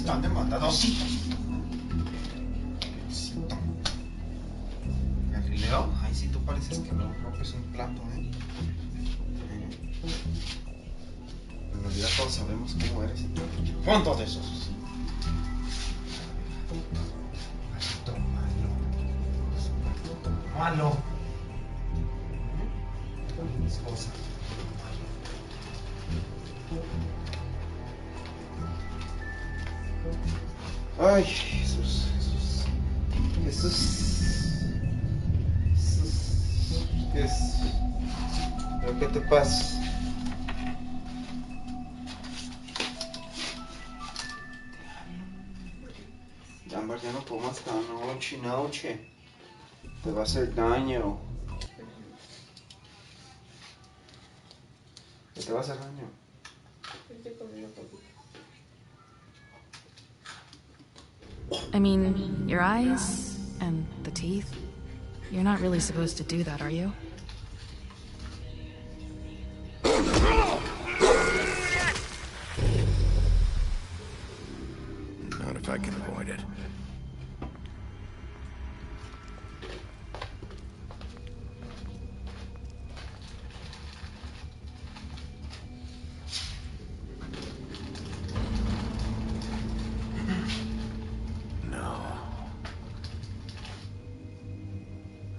están demandados, sí. Galileo, ay, sí, tú pareces que no rompes un plato, ¿eh? En realidad todos sabemos cómo eres. ¿Cuántos de esos? Maldito malo. Malo. Mis cosas. Ay, Jesús, Jesús. Jesús. Jesús. ¿Qué es? ¿Pero qué te pasa? Ámbar, ya no comas esta noche. Te va a hacer daño. ¿Qué te va a hacer daño? I mean, your eyes and the teeth. You're not really supposed to do that, are you? Not if I can avoid it.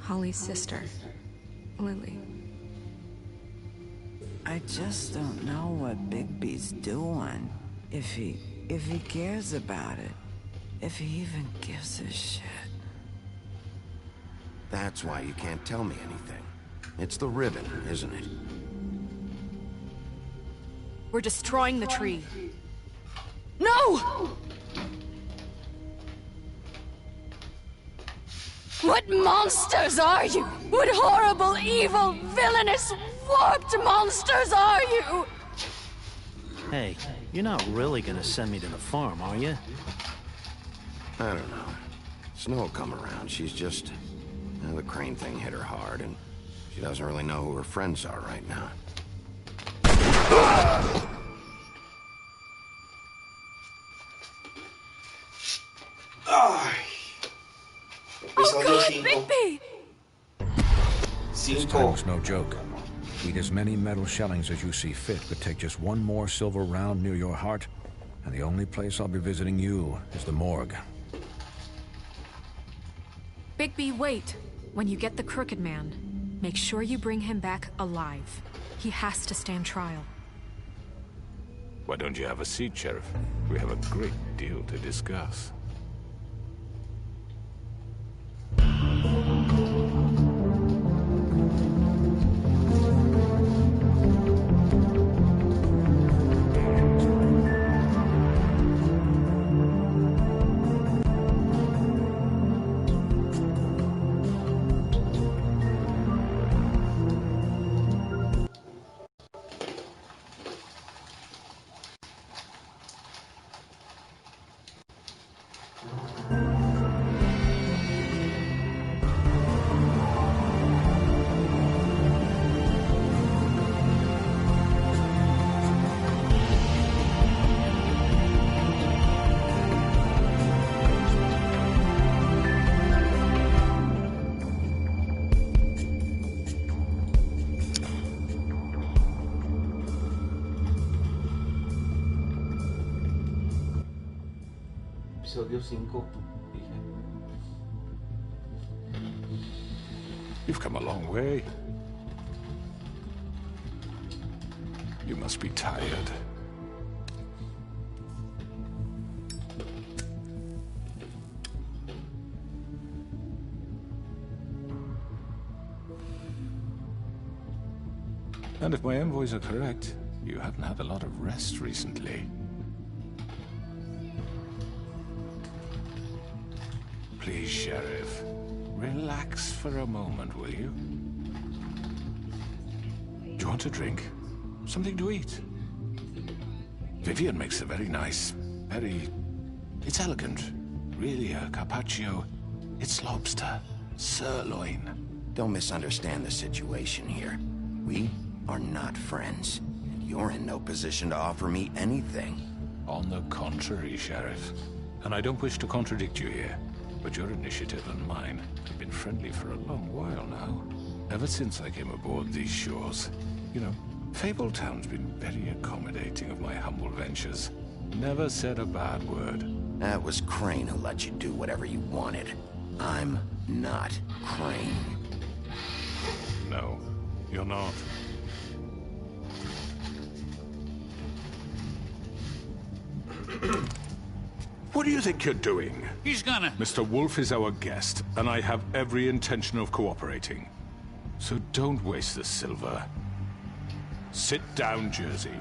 Holly's sister, Lily. I just don't know what Bigby's doing. If he cares about it. If he even gives a shit. That's why you can't tell me anything. It's the ribbon, isn't it? We're destroying the tree. No! What monsters are you? What horrible, evil, villainous, warped monsters are you? Hey, you're not really gonna send me to the farm, are you? I don't know. Snow will come around. She's just... the crane thing hit her hard, and she doesn't really know who her friends are right now. Episodio 5. This time was no joke. Eat as many metal shellings as you see fit, but take just one more silver round near your heart, and the only place I'll be visiting you is the morgue. Bigby, wait. When you get the Crooked Man, make sure you bring him back alive. He has to stand trial. Why don't you have a seat, Sheriff? We have a great deal to discuss. Episodio 5. You've come a long way. You must be tired. And if my envoys are correct, you haven't had a lot of rest recently. Please, Sheriff, relax for a moment, will you? Do you want a drink? Something to eat? Vivian makes a very nice, it's elegant. Really, a carpaccio. It's lobster, sirloin. Don't misunderstand the situation here. We are not friends. You're in no position to offer me anything. On the contrary. contrary, Sheriff. And I don't wish to contradict you here, but your initiative and mine have been friendly for a long while now. Ever since I came aboard these shores. You know, Fabletown's been very accommodating of my humble ventures. Never said a bad word. That was Crane who let you do whatever you wanted. I'm not Crane. No, you're not. What do you think you're doing? He's gonna... Mr. Wolf is our guest, and I have every intention of cooperating. So don't waste the silver. Sit down, Jersey.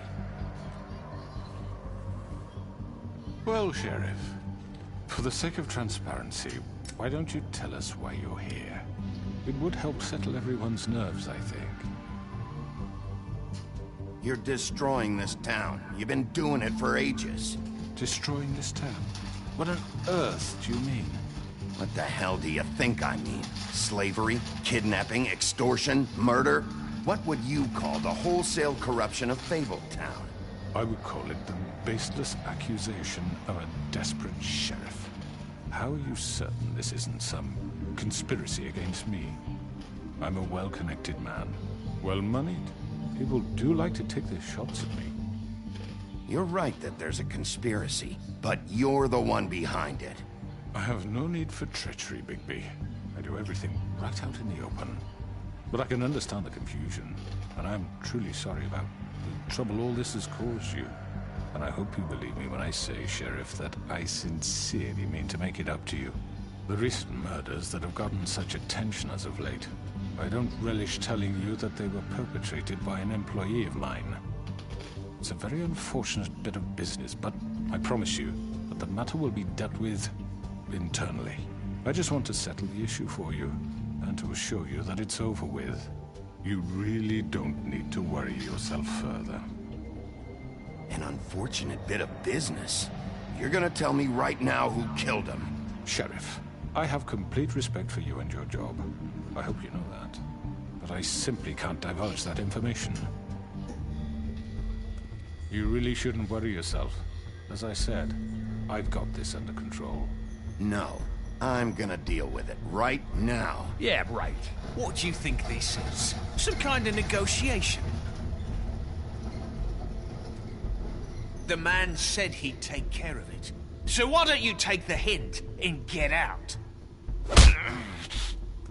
Well, Sheriff, for the sake of transparency, why don't you tell us why you're here? It would help settle everyone's nerves, I think. You're destroying this town. You've been doing it for ages. Destroying this town? What on earth do you mean? What the hell do you think I mean? Slavery, kidnapping, extortion, murder? What would you call the wholesale corruption of Fabletown? I would call it the baseless accusation of a desperate sheriff. How are you certain this isn't some conspiracy against me? I'm a well-connected man, well-moneyed. People do like to take their shots at me. You're right that there's a conspiracy, but you're the one behind it. I have no need for treachery, Bigby. I do everything right out in the open. But I can understand the confusion, and I'm truly sorry about the trouble all this has caused you. And I hope you believe me when I say, Sheriff, that I sincerely mean to make it up to you. The recent murders that have gotten such attention as of late, I don't relish telling you that they were perpetrated by an employee of mine. It's a very unfortunate bit of business, but I promise you that the matter will be dealt with internally. I just want to settle the issue for you, and to assure you that it's over with. You really don't need to worry yourself further. An unfortunate bit of business. You're gonna tell me right now who killed him. Sheriff, I have complete respect for you and your job. I hope you know that. But I simply can't divulge that information. You really shouldn't worry yourself. As I said, I've got this under control. No, I'm gonna deal with it right now. Yeah, right. What do you think this is? Some kind of negotiation? The man said he'd take care of it. So why don't you take the hint and get out?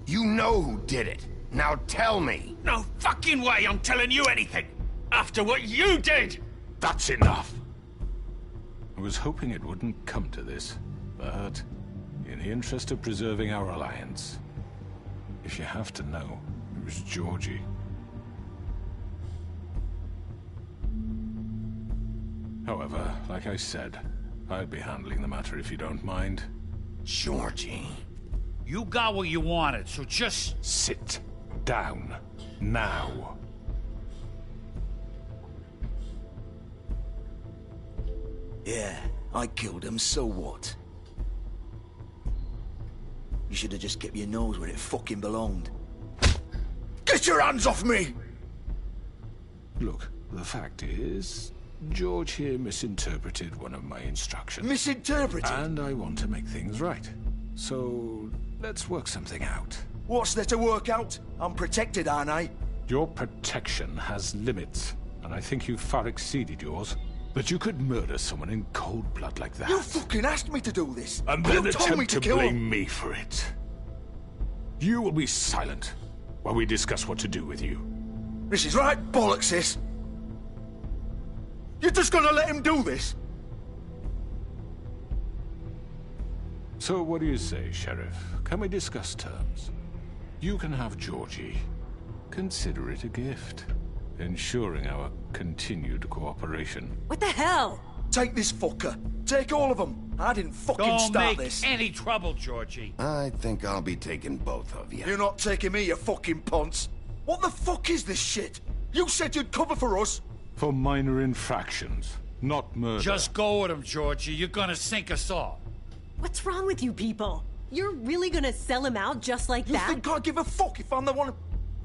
You know who did it. Now tell me. No fucking way I'm telling you anything! After what you did! That's enough! I was hoping it wouldn't come to this, but in the interest of preserving our alliance, if you have to know, it was Georgie. However, like I said, I'll be handling the matter if you don't mind. Georgie. You got what you wanted, so just... Sit down. Now. Yeah, I killed him, so what? You should have just kept your nose where it fucking belonged. Get your hands off me! Look, the fact is, George here misinterpreted one of my instructions. Misinterpreted? And I want to make things right. So, let's work something out. What's there to work out? I'm protected, aren't I? Your protection has limits, and I think you've far exceeded yours. But you could murder someone in cold blood like that. You fucking asked me to do this! And then you told me attempt to to kill blame him. me for it. You will be silent while we discuss what to do with you. This is right bollocks, sis. You're just gonna let him do this? So what do you say, Sheriff? Can we discuss terms? You can have Georgie. Consider it a gift, ensuring our continued cooperation. What the hell? Take this fucker. Take all of them. I didn't fucking Don't start make this. any trouble, Georgie. I think I'll be taking both of you. You're not taking me, you fucking ponce. What the fuck is this shit? You said you'd cover for us. For minor infractions, not murder. Just go with him, Georgie. You're gonna sink us all. What's wrong with you people? You're really gonna sell him out just like You that? think I give a fuck if I'm the one?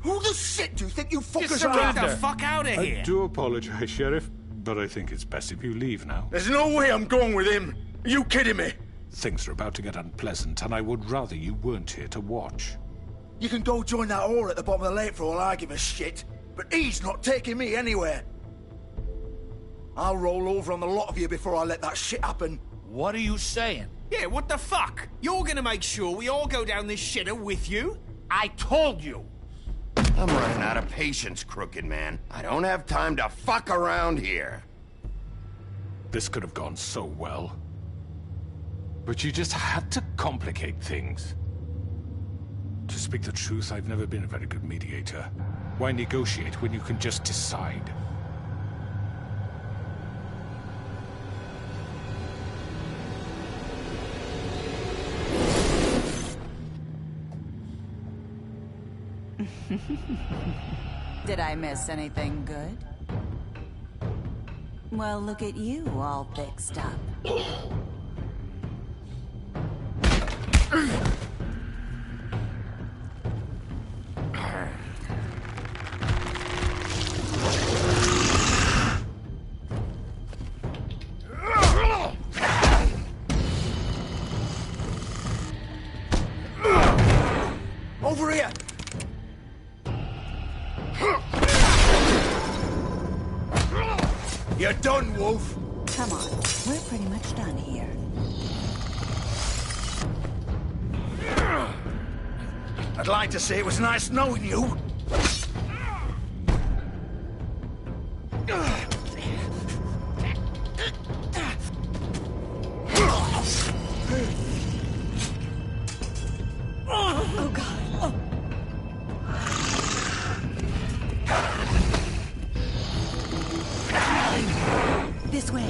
Who the shit do you think you fuckers surrender. are? Get the fuck out of I do apologize, Sheriff, but I think it's best if you leave now. There's no way I'm going with him. Are you kidding me? Things are about to get unpleasant, and I would rather you weren't here to watch. You can go join that whore at the bottom of the lake for all I give a shit, but he's not taking me anywhere. I'll roll over on the lot of you before I let that shit happen. What are you saying? Yeah, what the fuck? You're gonna make sure we all go down this shitter with you? I told you! I'm running out of patience, Crooked Man. I don't have time to fuck around here. This could have gone so well. But you just had to complicate things. To speak the truth, I've never been a very good mediator. Why negotiate when you can just decide? Did I miss anything good? Well, look at you, all fixed up. Over here! You're done, Wolf! Come on, we're pretty much done here. I'd like to say it was nice knowing you. Oh, God. Oh. This way.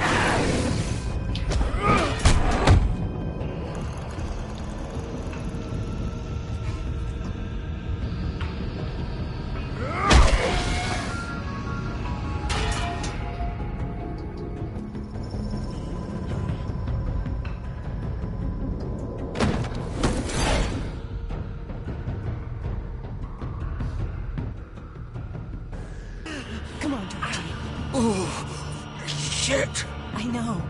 Come on, Georgie. Oh, shit! I know.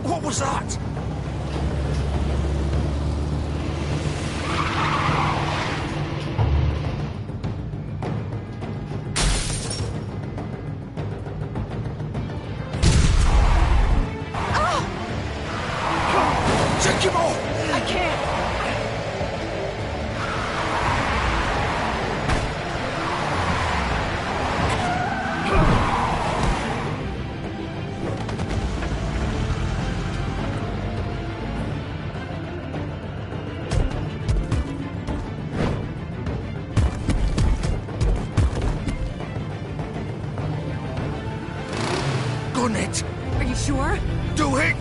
What was that? Take him off! I can't. Gun it! Are you sure? Do it!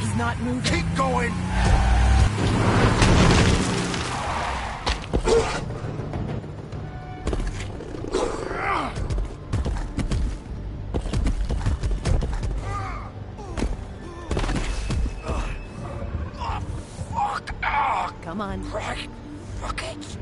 He's not moving. Keep going! Come on. Right. Fuck it.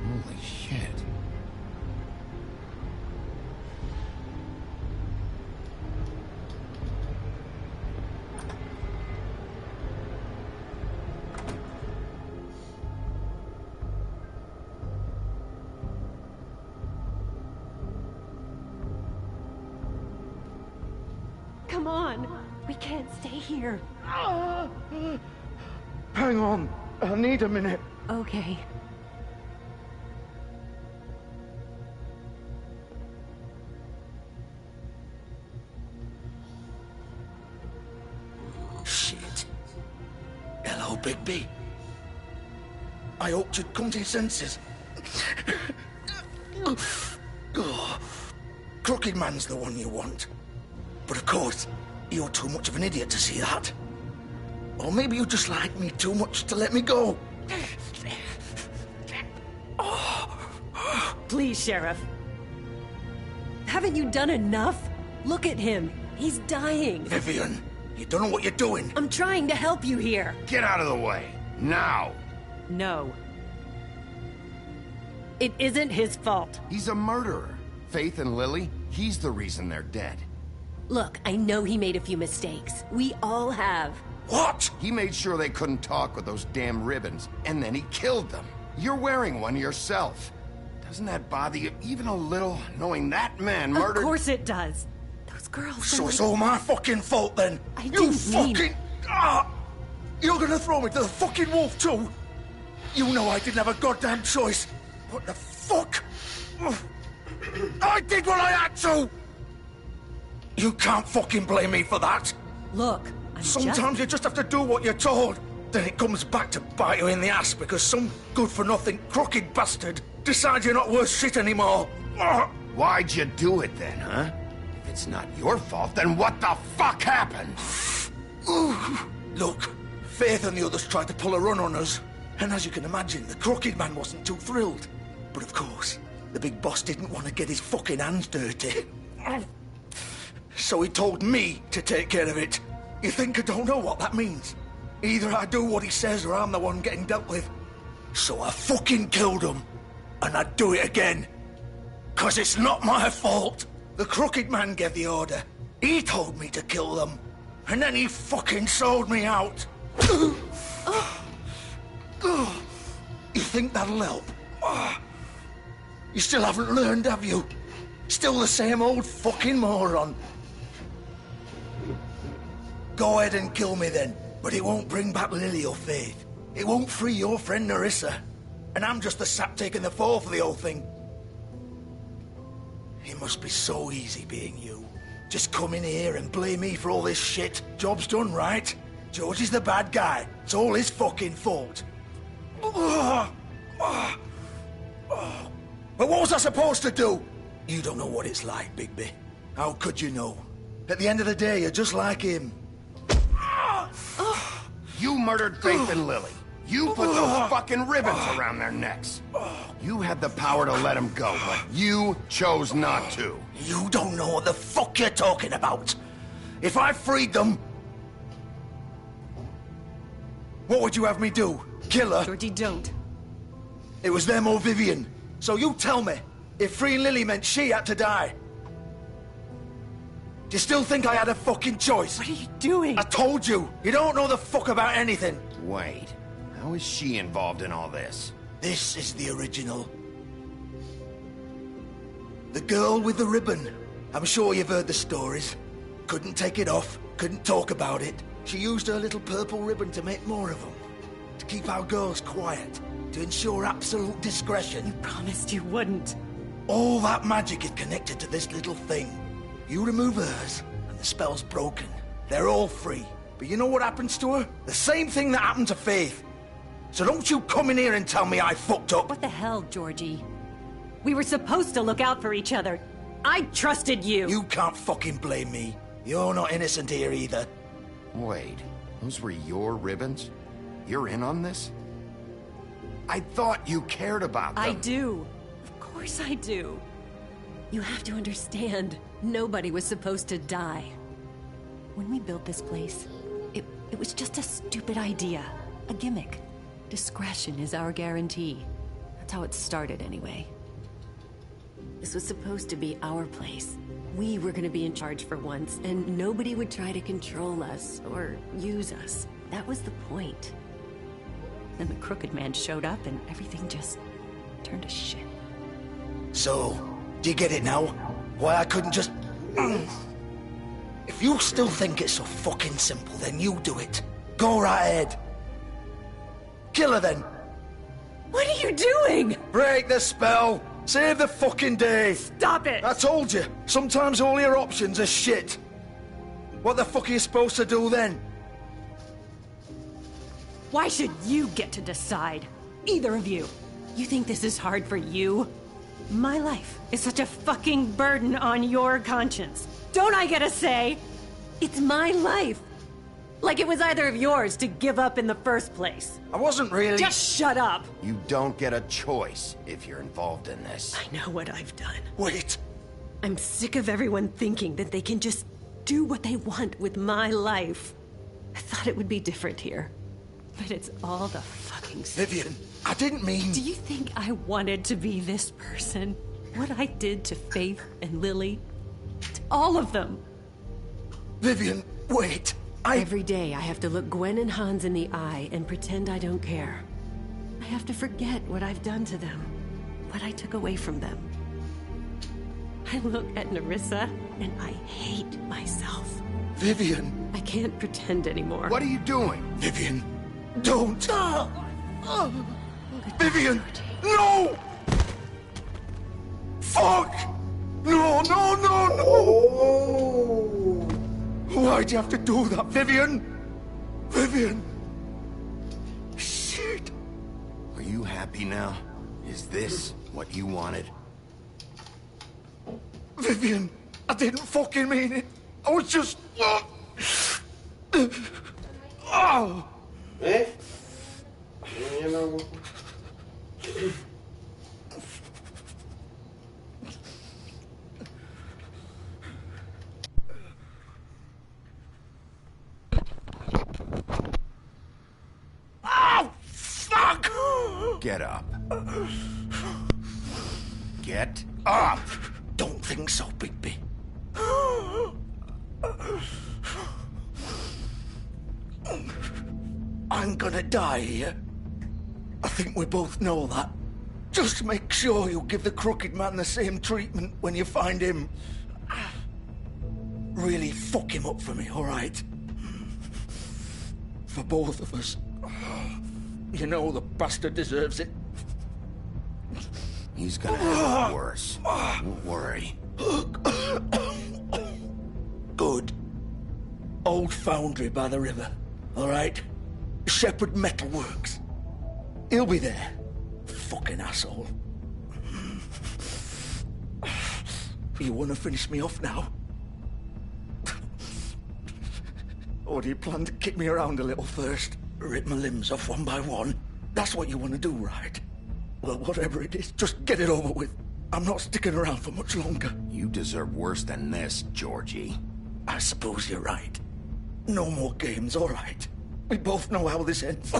Holy shit. Come on. We can't stay here. Hang on. I need a minute. Okay. Shit. Hello, Bigby. I hoped you'd come to your senses. Oh. Crooked Man's the one you want. But of course, you're too much of an idiot to see that. Or maybe you just like me too much to let me go. Please, Sheriff. Haven't you done enough? Look at him. He's dying. Vivian, you don't know what you're doing. I'm trying to help you here. Get out of the way. Now. No. It isn't his fault. He's a murderer. Faith and Lily, he's the reason they're dead. Look, I know he made a few mistakes. We all have. What? He made sure they couldn't talk with those damn ribbons, and then he killed them. You're wearing one yourself. Doesn't that bother you even a little, knowing that man murdered— Of course it does. Those girls— So it's all my fucking fault then? I You didn't mean— fucking... You're gonna throw me to the fucking wolf too? You know I didn't have a goddamn choice. What the fuck? I did what I had to! You can't fucking blame me for that. Look, Sometimes you just have to do what you're told. Then it comes back to bite you in the ass because some good-for-nothing crooked bastard decides you're not worth shit anymore. Why'd you do it then, huh? If it's not your fault, then what the fuck happened? Look, Faith and the others tried to pull a run on us. And as you can imagine, the Crooked Man wasn't too thrilled. But of course, the big boss didn't want to get his fucking hands dirty. So he told me to take care of it. You think I don't know what that means? Either I do what he says or I'm the one getting dealt with. So I fucking killed him. And I'd do it again. 'Cause it's not my fault. The Crooked Man gave the order. He told me to kill them. And then he fucking sold me out. You think that'll help? You still haven't learned, have you? Still the same old fucking moron. Go ahead and kill me then, but it won't bring back Lily or Faith. It won't free your friend Nerissa. And I'm just the sap taking the fall for the whole thing. It must be so easy being you. Just come in here and blame me for all this shit. Job's done, right? George is the bad guy. It's all his fucking fault. But what was I supposed to do? You don't know what it's like, Bigby. How could you know? At the end of the day, you're just like him. You murdered Faith and Lily. You put those fucking ribbons around their necks. You had the power to let them go, but you chose not to. You don't know what the fuck you're talking about. If I freed them... What would you have me do? Kill her? Georgie, don't. It was them or Vivian. So you tell me, if freeing Lily meant she had to die. Do you still think I had a fucking choice? What are you doing? I told you, you don't know the fuck about anything. Wait, how is she involved in all this? This is the original. The girl with the ribbon. I'm sure you've heard the stories. Couldn't take it off, couldn't talk about it. She used her little purple ribbon to make more of them. To keep our girls quiet. To ensure absolute discretion. You promised you wouldn't. All that magic is connected to this little thing. You remove hers, and the spell's broken. They're all free. But you know what happens to her? The same thing that happened to Faith. So don't you come in here and tell me I fucked up. What the hell, Georgie? We were supposed to look out for each other. I trusted you. You can't fucking blame me. You're not innocent here either. Wait, those were your ribbons? You're in on this? I thought you cared about them. I do. Of course I do. You have to understand, nobody was supposed to die. When we built this place, it was just a stupid idea. A gimmick. Discretion is our guarantee. That's how it started anyway. This was supposed to be our place. We were gonna be in charge for once, and nobody would try to control us or use us. That was the point. Then the Crooked Man showed up and everything just turned to shit. So, do you get it now? Why I couldn't just... If you still think it's so fucking simple, then you do it. Go right ahead. Kill her then. What are you doing? Break the spell. Save the fucking day. Stop it. I told you. Sometimes all your options are shit. What the fuck are you supposed to do then? Why should you get to decide? Either of you. You think this is hard for you? My life is such a fucking burden on your conscience. Don't I get a say? It's my life. Like it was either of yours to give up in the first place. I wasn't really... Just shut up. You don't get a choice if you're involved in this. I know what I've done. Wait. I'm sick of everyone thinking that they can just do what they want with my life. I thought it would be different here. But it's all the fucking same. Vivian, I didn't mean... Do you think I wanted to be this person? What I did to Faith and Lily? To all of them. Vivian, wait. Every day I have to look Gwen and Hans in the eye and pretend I don't care. I have to forget what I've done to them. What I took away from them. I look at Nerissa and I hate myself. Vivian. I can't pretend anymore. What are you doing? Vivian, don't. Vivian, no! Fuck! No, no, no, no! Why'd you have to do that, Vivian? Vivian! Shit! Are you happy now? Is this what you wanted? Vivian, I didn't fucking mean it. I was just... Oh! Eh? You know... Oh, fuck! Get up. Get up! Don't think so, Bigby. I'm gonna die here. I think we both know that. Just make sure you give the Crooked Man the same treatment when you find him. Really fuck him up for me, all right? For both of us. You know the bastard deserves it. He's gonna have it worse. Don't worry. Good. Old foundry by the river, all right? Shepherd Metalworks. He'll be there. Fucking asshole. You want to finish me off now? Or do you plan to kick me around a little first? Rip my limbs off one by one? That's what you want to do, right? Well, whatever it is, just get it over with. I'm not sticking around for much longer. You deserve worse than this, Georgie. I suppose you're right. No more games, all right. We both know how this ends.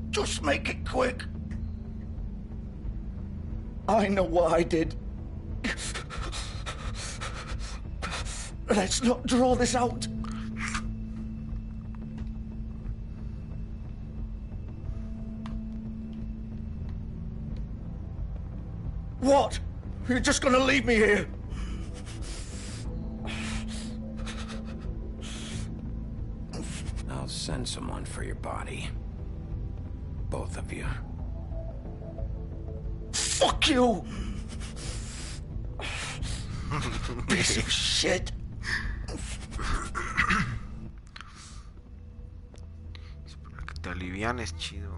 Just make it quick. I know what I did. Let's not draw this out. What? You're just gonna leave me here? send someone for your body. Both of you. Fuck you! Piece of shit! Para que te alivianes, chido.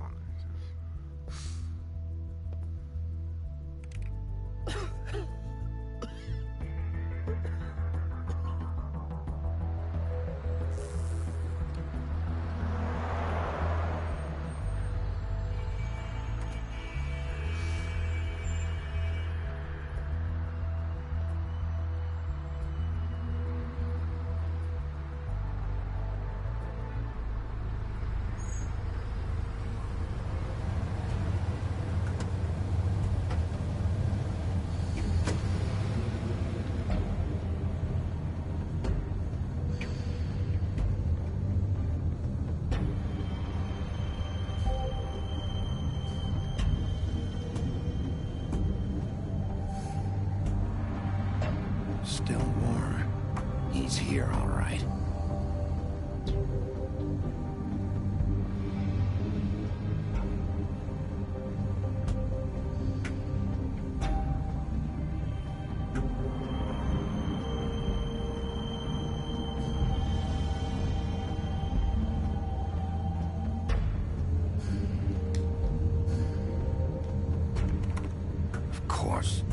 Still warm. He's here, all right. Of course.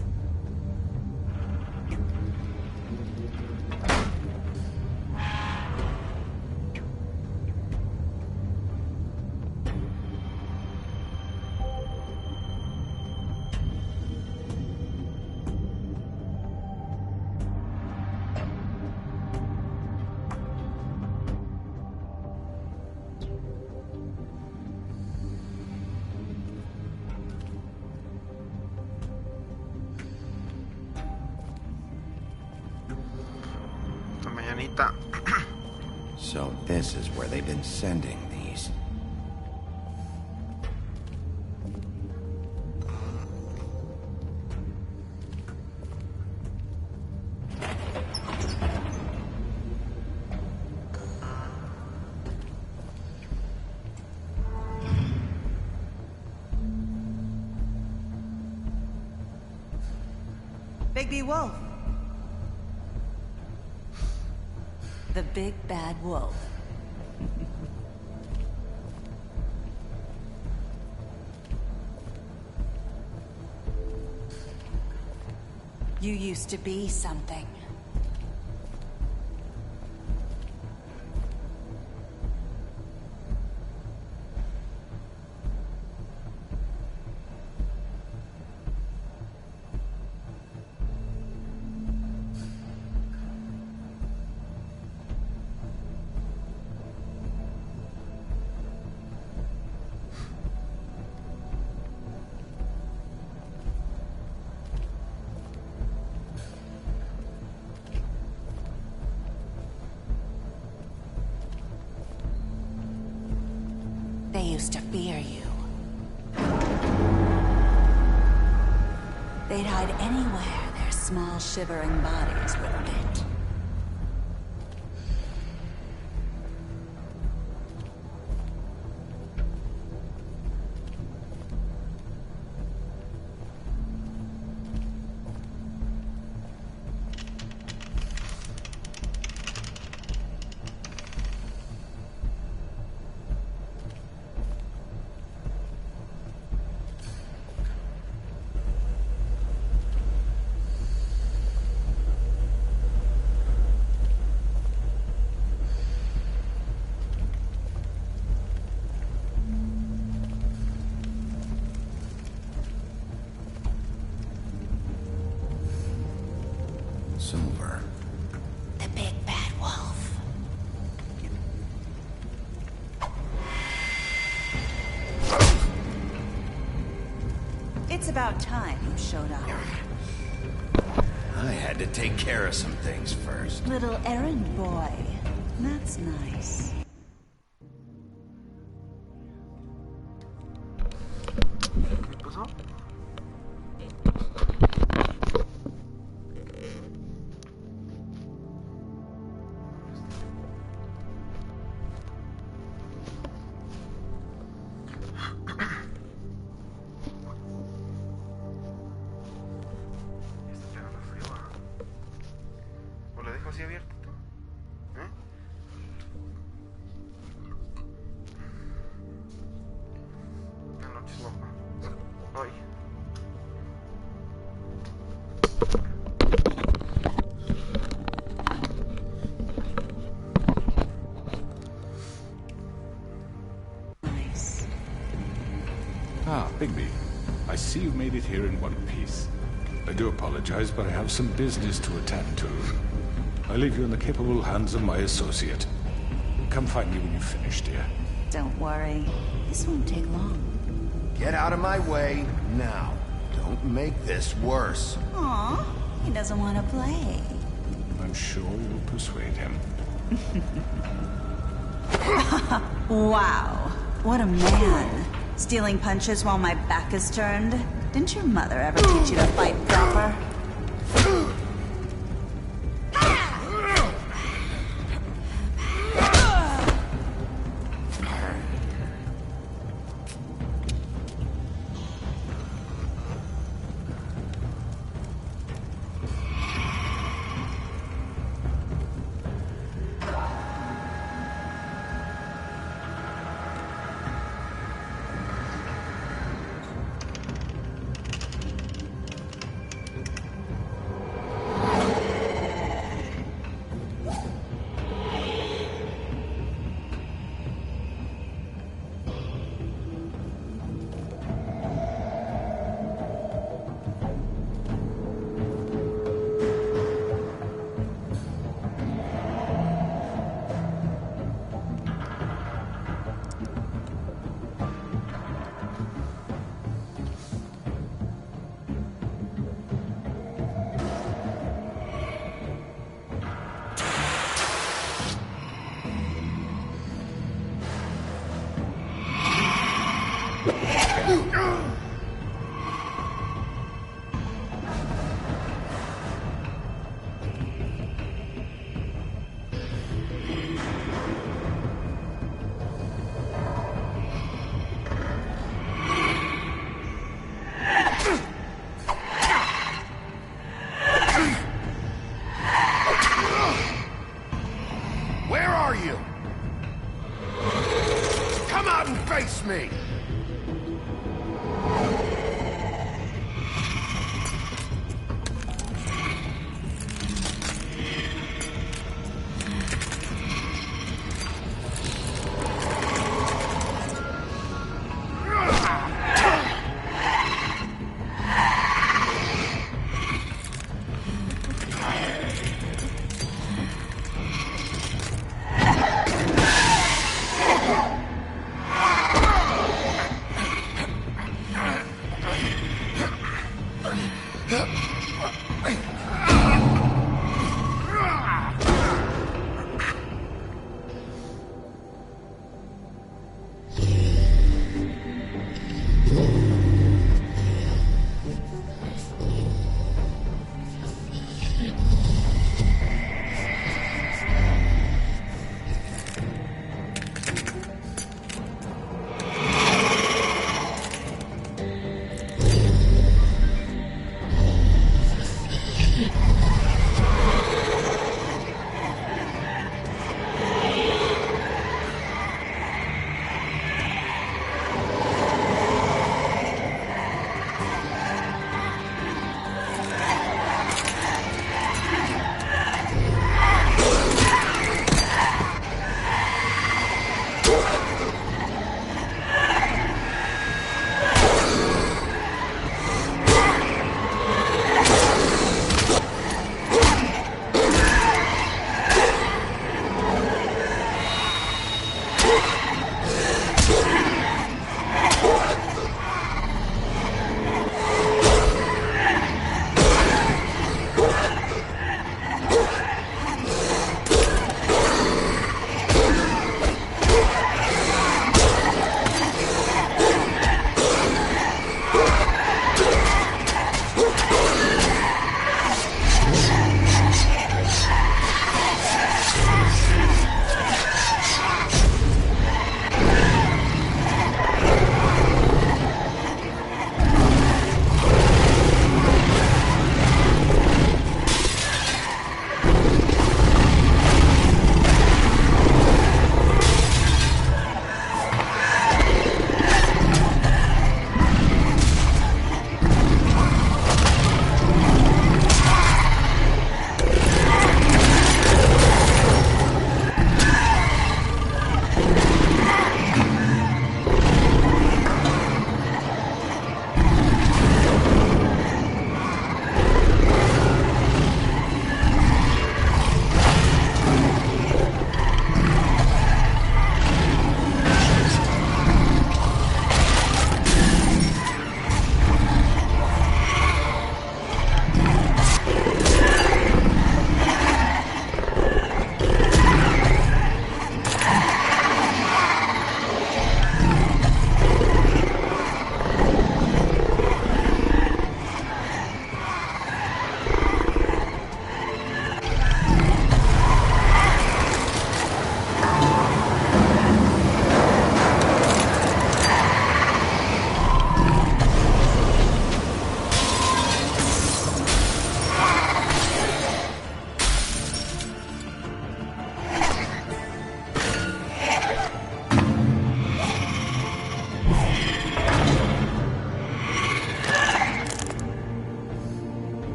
So this is where they've been sending these. Bigby Wolf. The big bad wolf. You used to be something. They used to fear you. They'd hide anywhere their small, shivering bodies would fit. Silver. The big bad wolf. It's about time you showed up. I had to take care of some things first. Little errand boy. That's nice. ¿Qué pasó? Ay. Ah, Bigby. I see you made it here in one piece. I do apologize, but I have some business to attend to. I leave you in the capable hands of my associate. Come find me when you've finished, dear. Don't worry. This won't take long. Get out of my way now. Don't make this worse. Aw, he doesn't want to play. I'm sure you'll persuade him. Wow, what a man. Stealing punches while my back is turned? Didn't your mother ever teach you to fight proper? Where are you? Come out and face me!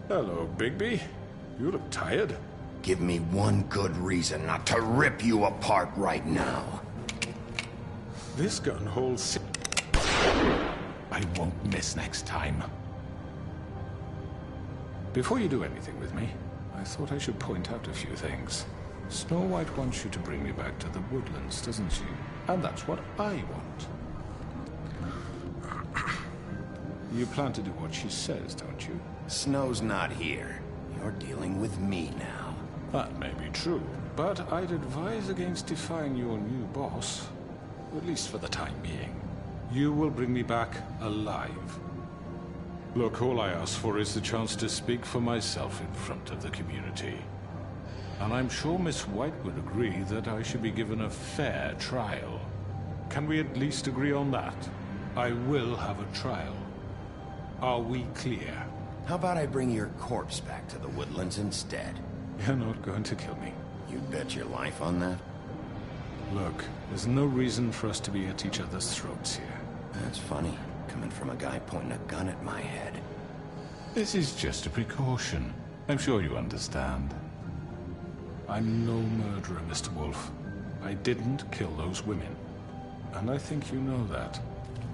Hello, Bigby. You look tired. Give me one good reason not to rip you apart right now. This gun holds... I won't miss next time. Before you do anything with me, I thought I should point out a few things. Snow White wants you to bring me back to the woodlands, doesn't she? And that's what I want. You plan to do what she says, don't you? Snow's not here. You're dealing with me now. That may be true, but I'd advise against defying your new boss. At least for the time being. You will bring me back alive. Look, all I ask for is the chance to speak for myself in front of the community. And I'm sure Miss White would agree that I should be given a fair trial. Can we at least agree on that? I will have a trial. Are we clear? How about I bring your corpse back to the woodlands instead? You're not going to kill me. You bet your life on that? Look, there's no reason for us to be at each other's throats here. That's funny, coming from a guy pointing a gun at my head. This is just a precaution. I'm sure you understand. I'm no murderer, Mr. Wolf. I didn't kill those women. And I think you know that.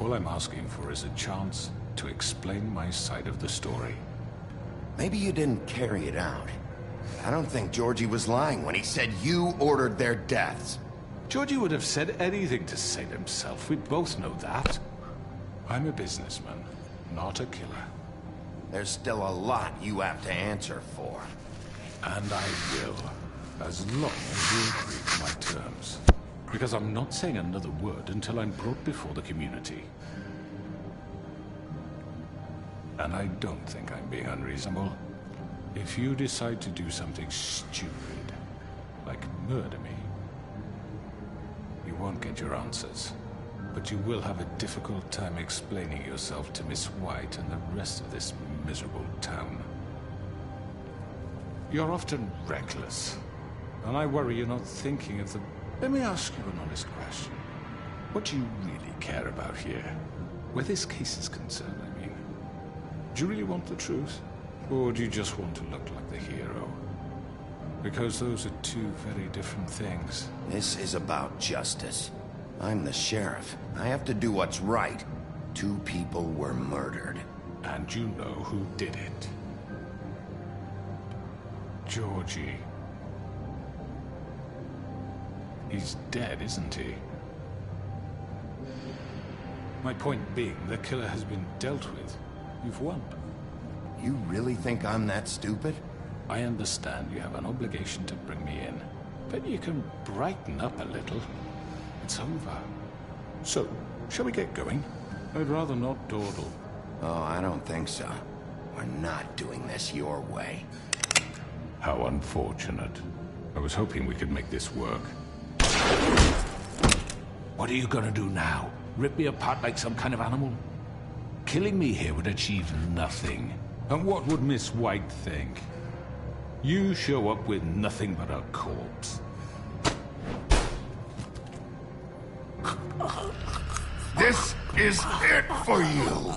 All I'm asking for is a chance to explain my side of the story. Maybe you didn't carry it out. I don't think Georgie was lying when he said you ordered their deaths. Georgie would have said anything to save himself. We both know that. I'm a businessman, not a killer. There's still a lot you have to answer for. And I will, as long as you agree to my terms. Because I'm not saying another word until I'm brought before the community. And I don't think I'm being unreasonable. If you decide to do something stupid, like murder me, you won't get your answers. But you will have a difficult time explaining yourself to Miss White and the rest of this miserable town. You're often reckless, and I worry you're not thinking of the... Let me ask you an honest question. What do you really care about here? Where this case is concerned, I mean. Do you really want the truth? Or do you just want to look like the hero? Because those are two very different things. This is about justice. I'm the sheriff. I have to do what's right. 2 people were murdered. And you know who did it. Georgie. He's dead, isn't he? My point being, the killer has been dealt with. You've won. You really think I'm that stupid? I understand you have an obligation to bring me in, but you can brighten up a little. It's over. So, shall we get going? I'd rather not dawdle. Oh, I don't think so. We're not doing this your way. How unfortunate. I was hoping we could make this work. What are you gonna do now? Rip me apart like some kind of animal? Killing me here would achieve nothing. And what would Miss White think? You show up with nothing but a corpse. This is it for you.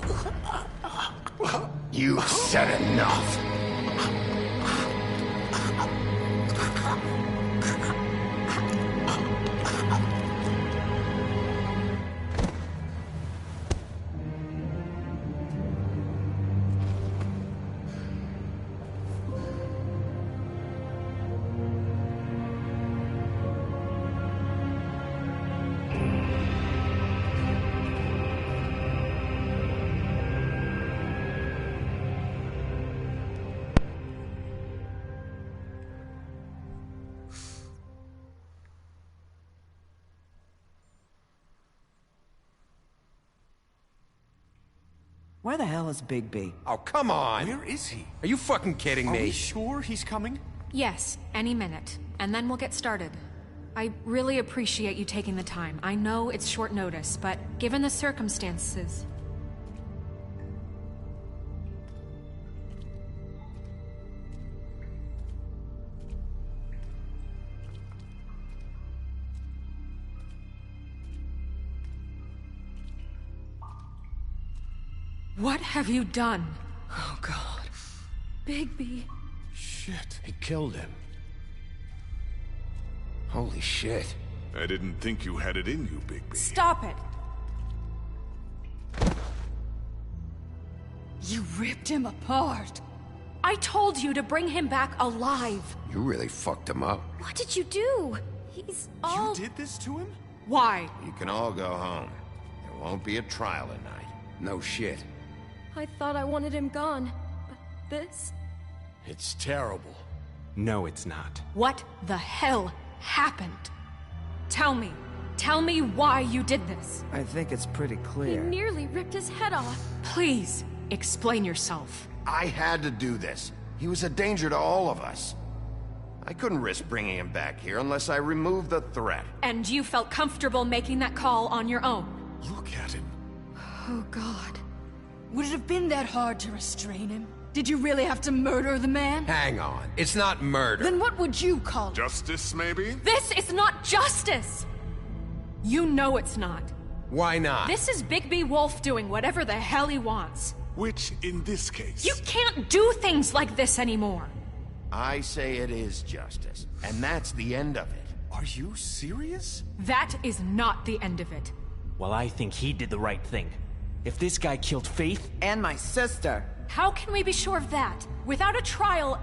You've said enough. Where the hell is Bigby? Oh, come on! Where is he? Are you fucking kidding me? Are we sure he's coming? Yes, any minute. And then we'll get started. I really appreciate you taking the time. I know it's short notice, but given the circumstances... What have you done? Oh, God. Bigby. Shit. He killed him. Holy shit. I didn't think you had it in you, Bigby. Stop it! You ripped him apart. I told you to bring him back alive. You really fucked him up. What did you do? He's all... You did this to him? Why? You can all go home. There won't be a trial tonight. No shit. I thought I wanted him gone, but this... It's terrible. No, it's not. What the hell happened? Tell me. Tell me why you did this. I think it's pretty He clear. nearly ripped his head off. Please, explain yourself. I had to do this. He was a danger to all of us. I couldn't risk bringing him back here unless I removed the threat. And you felt comfortable making that call on your own? Look at him. Oh, God. Would it have been that hard to restrain him? Did you really have to murder the man? Hang on. It's not murder. Then what would you call it? Justice, maybe? This is not justice! You know it's not. Why not? This is Bigby Wolf doing whatever the hell he wants. Which, in this case... You can't do things like this anymore! I say it is justice, and that's the end of it. Are you serious? That is not the end of it. Well, I think he did the right thing. If this guy killed Faith... And my sister. How can we be sure of that? Without a trial,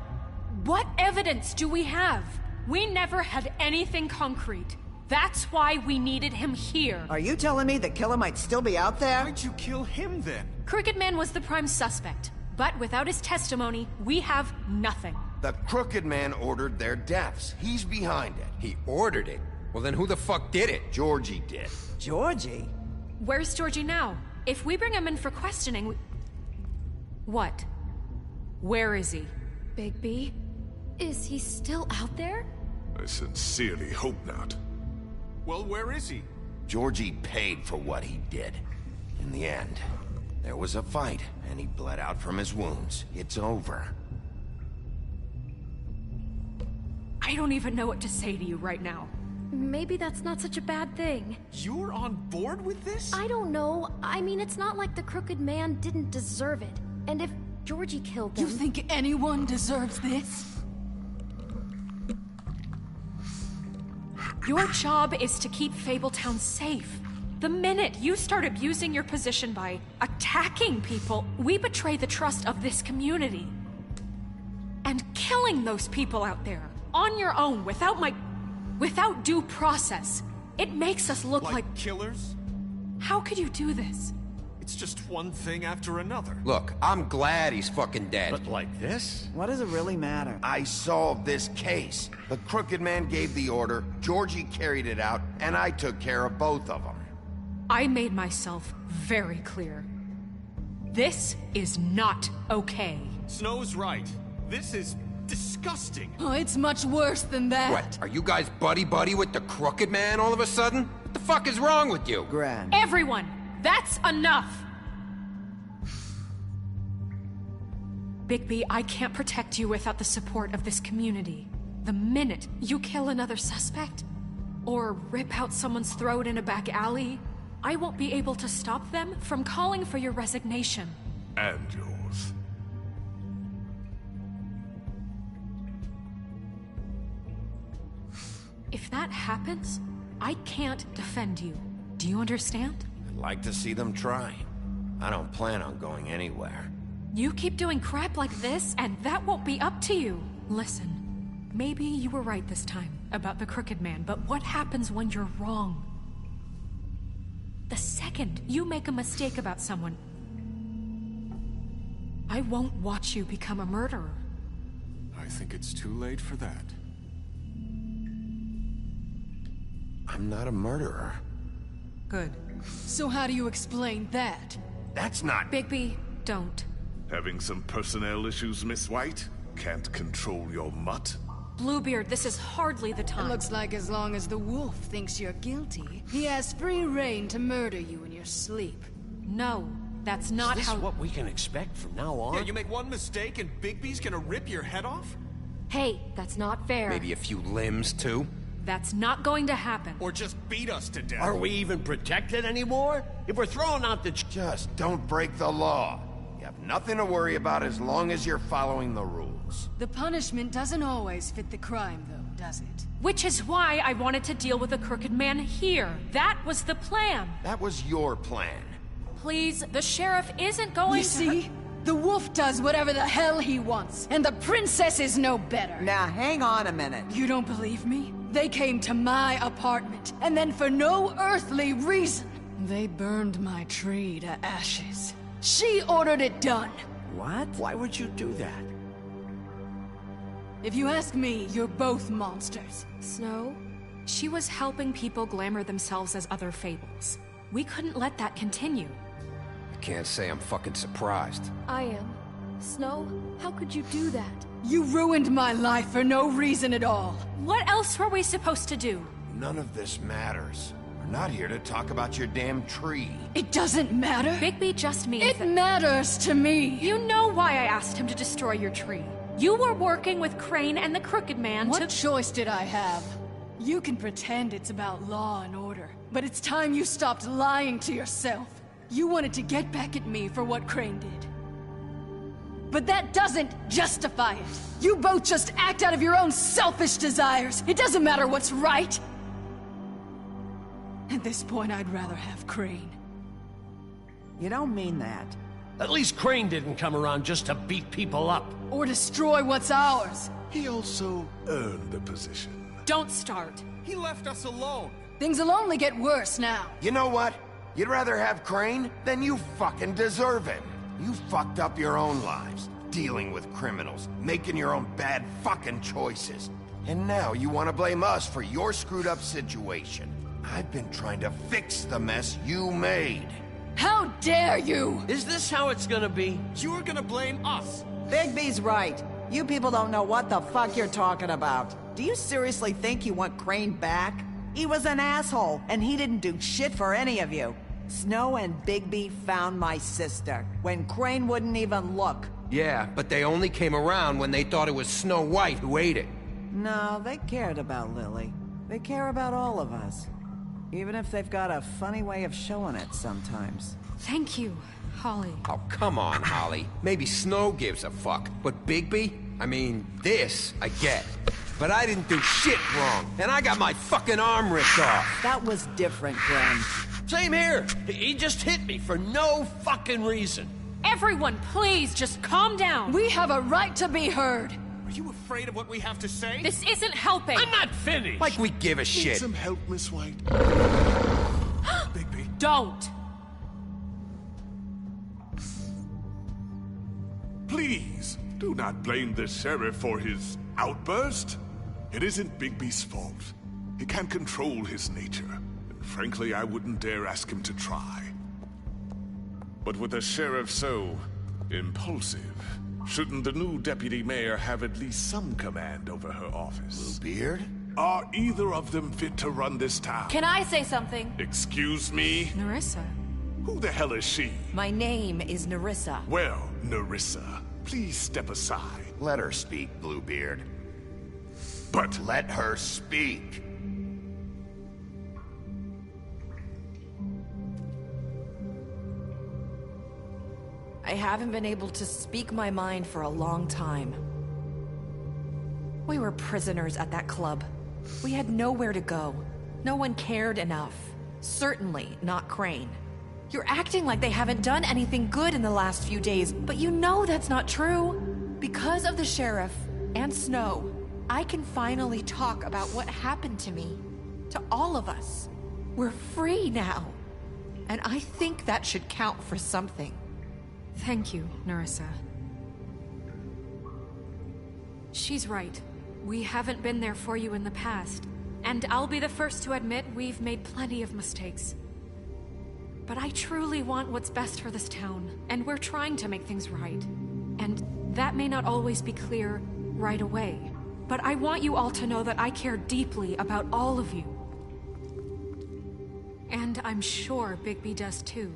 what evidence do we have? We never had anything concrete. That's why we needed him here. Are you telling me the killer might still be out there? Why'd you kill him then? Crooked Man was the prime suspect, but without his testimony, we have nothing. The Crooked Man ordered their deaths. He's behind it. He ordered it? Well, then who the fuck did it? Georgie did. Georgie? Where's Georgie now? If we bring him in for questioning, What? Where is he? Bigby? Is he still out there? I sincerely hope not. Well, where is he? Georgie paid for what he did. In the end, there was a fight, and he bled out from his wounds. It's over. I don't even know what to say to you right now. Maybe that's not such a bad thing. You're on board with this? I don't know. I mean, it's not like the Crooked Man didn't deserve it. And if Georgie killed them... You think anyone deserves this? Your job is to keep Fabletown safe. The minute you start abusing your position by attacking people, we betray the trust of this community. And killing those people out there, on your own, without due process, it makes us look like killers? How could you do this? It's just one thing after another. Look, I'm glad he's fucking dead. But like this? What does it really matter? I solved this case. The Crooked Man gave the order, Georgie carried it out, and I took care of both of them. I made myself very clear. This is not okay. Snow's right. This is disgusting. Oh, it's much worse than that. What, are you guys buddy-buddy with the Crooked Man all of a sudden? What the fuck is wrong with you? Gran. Everyone, that's enough! Bigby, I can't protect you without the support of this community. The minute you kill another suspect, or rip out someone's throat in a back alley, I won't be able to stop them from calling for your resignation. And yours. If that happens, I can't defend you. Do you understand? I'd like to see them try. I don't plan on going anywhere. You keep doing crap like this, and that won't be up to you. Listen, maybe you were right this time about the Crooked Man, but what happens when you're wrong? The second you make a mistake about someone, I won't watch you become a murderer. I think it's too late for that. I'm not a murderer. Good. So how do you explain that? That's not... Bigby, don't. Having some personnel issues, Miss White? Can't control your mutt? Bluebeard, this is hardly the It time. looks like as long as the wolf thinks you're guilty, he has free reign to murder you in your sleep. No, that's not Is this how... what we can expect from now on? Yeah, you make one mistake and Bigby's gonna rip your head off? Hey, that's not fair. Maybe a few limbs, too? That's not going to happen. Or just beat us to death. Are we even protected anymore? If we're throwing out the... Just don't break the law. You have nothing to worry about as long as you're following the rules. The punishment doesn't always fit the crime, though, does it? Which is why I wanted to deal with the Crooked Man here. That was the plan. That was your plan. Please, the sheriff isn't going You see? The wolf does whatever the hell he wants, and the princess is no better. Now, hang on a minute. You don't believe me? They came to my apartment, and then for no earthly reason, they burned my tree to ashes. She ordered it done. What? Why would you do that? If you ask me, you're both monsters. Snow, she was helping people glamour themselves as other fables. We couldn't let that continue. I can't say I'm fucking surprised. I am. Snow, how could you do that? You ruined my life for no reason at all. What else were we supposed to do? None of this matters. We're not here to talk about your damn tree. It doesn't matter. Bigby just means It matters to me. You know why I asked him to destroy your tree. You were working with Crane and the Crooked Man What choice did I have? You can pretend it's about law and order, but it's time you stopped lying to yourself. You wanted to get back at me for what Crane did. But that doesn't justify it. You both just act out of your own selfish desires. It doesn't matter what's right. At this point, I'd rather have Crane. You don't mean that. At least Crane didn't come around just to beat people up. Or destroy what's ours. He also earned the position. Don't start. He left us alone. Things will only get worse now. You know what? You'd rather have Crane? Then you fucking deserve him. You fucked up your own lives, dealing with criminals, making your own bad fucking choices. And now you want to blame us for your screwed up situation. I've been trying to fix the mess you made. How dare you! Is this how it's gonna be? You're gonna blame us. Bigby's right. You people don't know what the fuck you're talking about. Do you seriously think you want Crane back? He was an asshole, and he didn't do shit for any of you. Snow and Bigby found my sister, when Crane wouldn't even look. Yeah, but they only came around when they thought it was Snow White who ate it. No, they cared about Lily. They care about all of us. Even if they've got a funny way of showing it sometimes. Thank you, Holly. Oh, come on, Holly. Maybe Snow gives a fuck, but Bigby? I mean, this, I get. But I didn't do shit wrong, and I got my fucking arm ripped off. That was different, Glenn. Same here. He just hit me for no fucking reason. Everyone, please, just calm down. We have a right to be heard. Are you afraid of what we have to say? This isn't helping. I'm not finished. Like we give a Need shit. some help, Miss White? Bigby. Don't. Please, do not blame the sheriff for his outburst. It isn't Bigby's fault. He can't control his nature, and frankly, I wouldn't dare ask him to try. But with a sheriff so impulsive, shouldn't the new deputy mayor have at least some command over her office? Bluebeard? Are either of them fit to run this town? Can I say something? Excuse me? Nerissa. Who the hell is she? My name is Nerissa. Well, Nerissa, please step aside. Let her speak, Bluebeard. But let her speak. I haven't been able to speak my mind for a long time. We were prisoners at that club. We had nowhere to go. No one cared enough. Certainly not Crane. You're acting like they haven't done anything good in the last few days, but you know that's not true. Because of the sheriff and Snow, I can finally talk about what happened to me. To all of us. We're free now. And I think that should count for something. Thank you, Nerissa. She's right. We haven't been there for you in the past. And I'll be the first to admit we've made plenty of mistakes. But I truly want what's best for this town, and we're trying to make things right. And that may not always be clear right away. but I want you all to know that I care deeply about all of you. And I'm sure Bigby does too.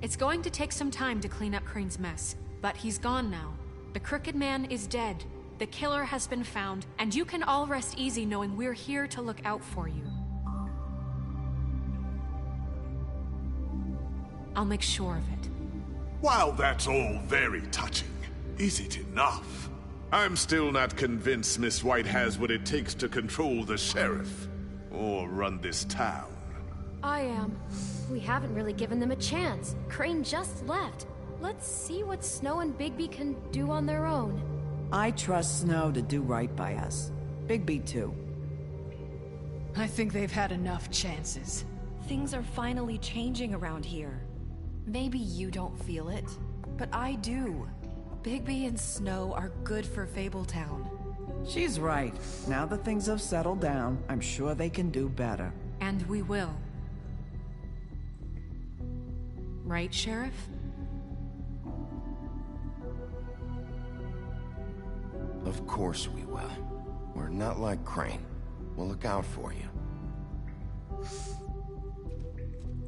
It's going to take some time to clean up Crane's mess, but he's gone now. The Crooked Man is dead. The killer has been found, and you can all rest easy knowing we're here to look out for you. I'll make sure of it. While that's all very touching, is it enough? I'm still not convinced Miss White has what it takes to control the sheriff, or run this town. I am. We haven't really given them a chance. Crane just left. Let's see what Snow and Bigby can do on their own. I trust Snow to do right by us. Bigby too. I think they've had enough chances. Things are finally changing around here. Maybe you don't feel it, but I do. Bigby and Snow are good for Fabletown. She's right. Now that things have settled down, I'm sure they can do better. And we will. Right, Sheriff? Of course we will. We're not like Crane. We'll look out for you.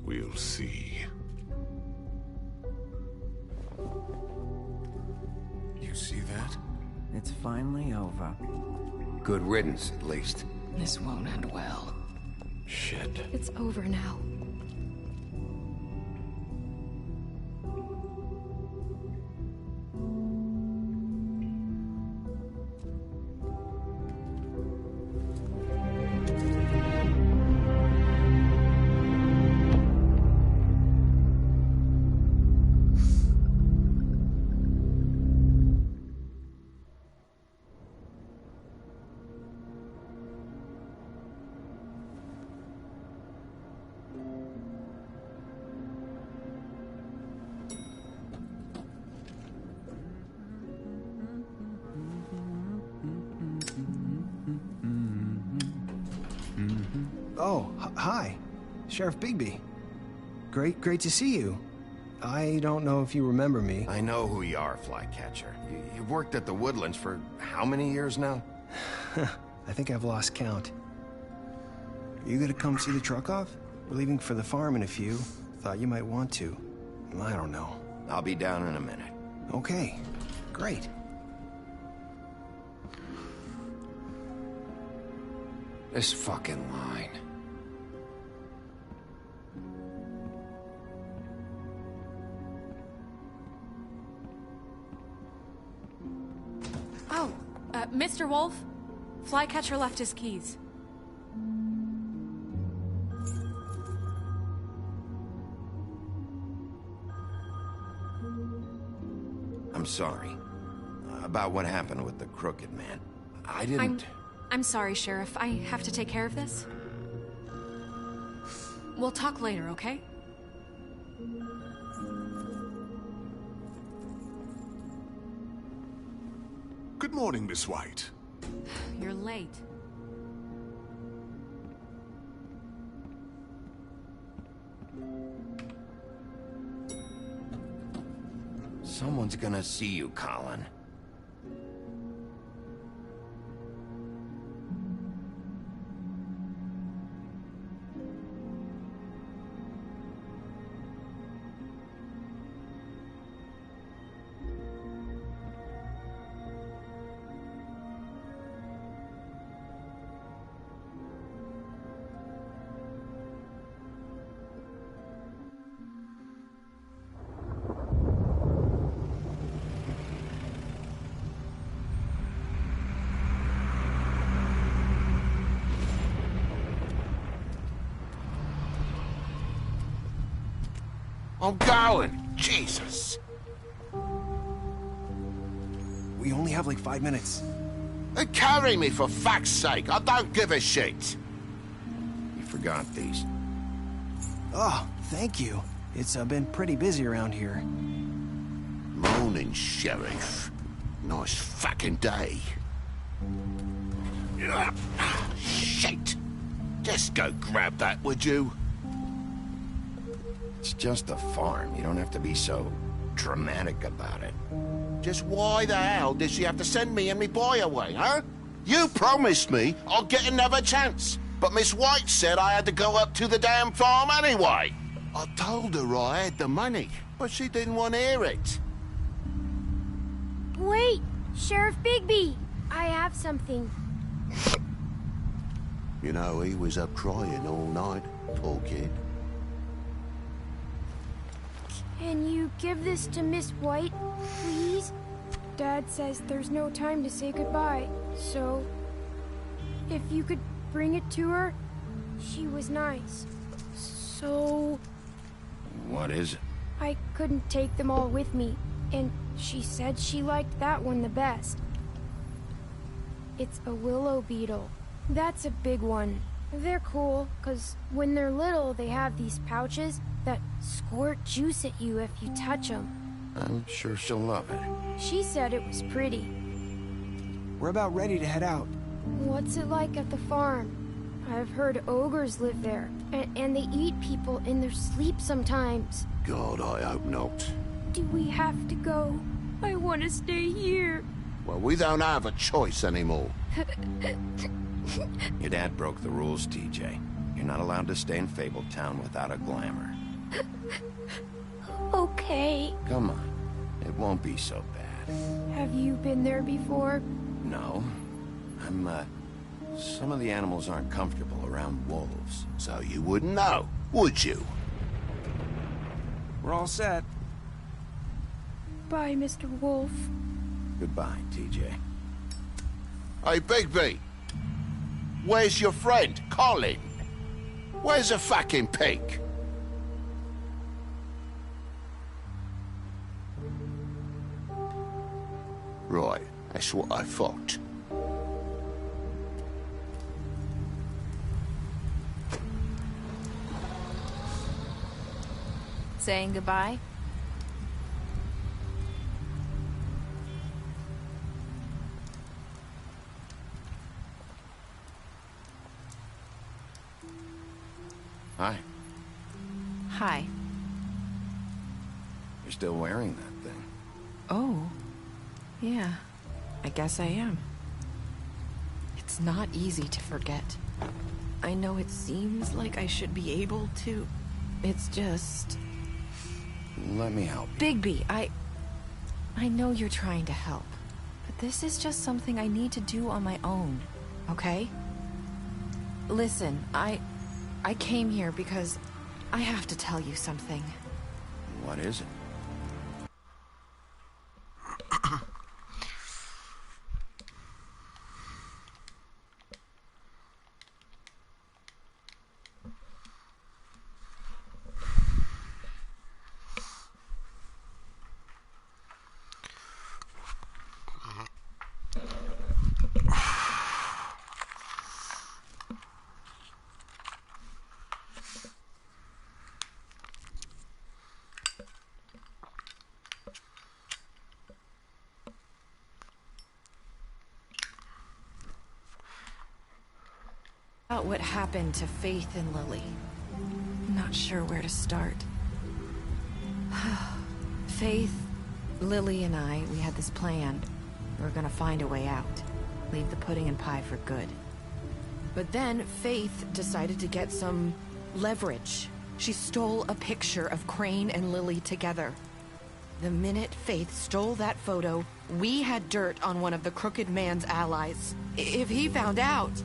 We'll see. You see that? It's finally over. Good riddance, at least. This won't end well. Shit. It's over now. Oh, hi. Sheriff Bigby. Great to see you. I don't know if you remember me. I know who you are, Flycatcher. You've worked at the Woodlands for how many years now? I think I've lost count. Are you gonna come see the truck off? We're leaving for the farm in a few. Thought you might want to. I don't know. I'll be down in a minute. Okay, great. This fucking line. Oh, Mr. Wolf? Flycatcher left his keys. I'm sorry. About what happened with the Crooked Man. I didn't... I'm sorry, Sheriff. I have to take care of this. We'll talk later, okay? Good morning, Miss White. You're late. Someone's gonna see you, Colin. I'm going! Jesus! We only have like 5 minutes. Carry me, for fuck's sake! I don't give a shit! You forgot these. Oh, thank you. It's been pretty busy around here. Morning, Sheriff. Nice fucking day. Shit! Just go grab that, would you? It's just a farm. You don't have to be so dramatic about it. Just why the hell did she have to send me and me boy away, huh? You promised me I'll get another chance, but Miss White said I had to go up to the damn farm anyway. I told her I had the money, but she didn't want to hear it. Wait, Sheriff Bigby, I have something. You know, he was up crying all night, poor kid. Can you give this to Miss White, please? Dad says there's no time to say goodbye, so... if you could bring it to her, she was nice. So... What is it? I couldn't take them all with me, and she said she liked that one the best. It's a willow beetle. That's a big one. They're cool, 'cause when they're little, they have these pouches that squirt juice at you if you touch them. I'm sure she'll love it. She said it was pretty. We're about ready to head out. What's it like at the farm? I've heard ogres live there, and they eat people in their sleep sometimes. God, I hope not. Do we have to go? I want to stay here. Well, we don't have a choice anymore. Your dad broke the rules, TJ. You're not allowed to stay in Fabletown without a glamour. Okay. Come on. It won't be so bad. Have you been there before? No. Some of the animals aren't comfortable around wolves. So you wouldn't know, would you? We're all set. Bye, Mr. Wolf. Goodbye, TJ. Hey, Bigby. Where's your friend, Colin? Where's the fucking pig? Right, that's what I thought. Saying goodbye? Hi. Hi. You're still wearing that thing. Oh. Yeah. I guess I am. It's not easy to forget. I know it seems like I should be able to. It's just... Let me help you. Bigby, I know you're trying to help. But this is just something I need to do on my own. Okay? Listen, I came here because I have to tell you something. What is it? About what happened to Faith and Lily. I'm not sure where to start. Faith, Lily, and we had this plan. We were gonna find a way out. Leave the pudding and pie for good. But then Faith decided to get some leverage. She stole a picture of Crane and Lily together. The minute Faith stole that photo, we had dirt on one of the Crooked Man's allies. If he found out,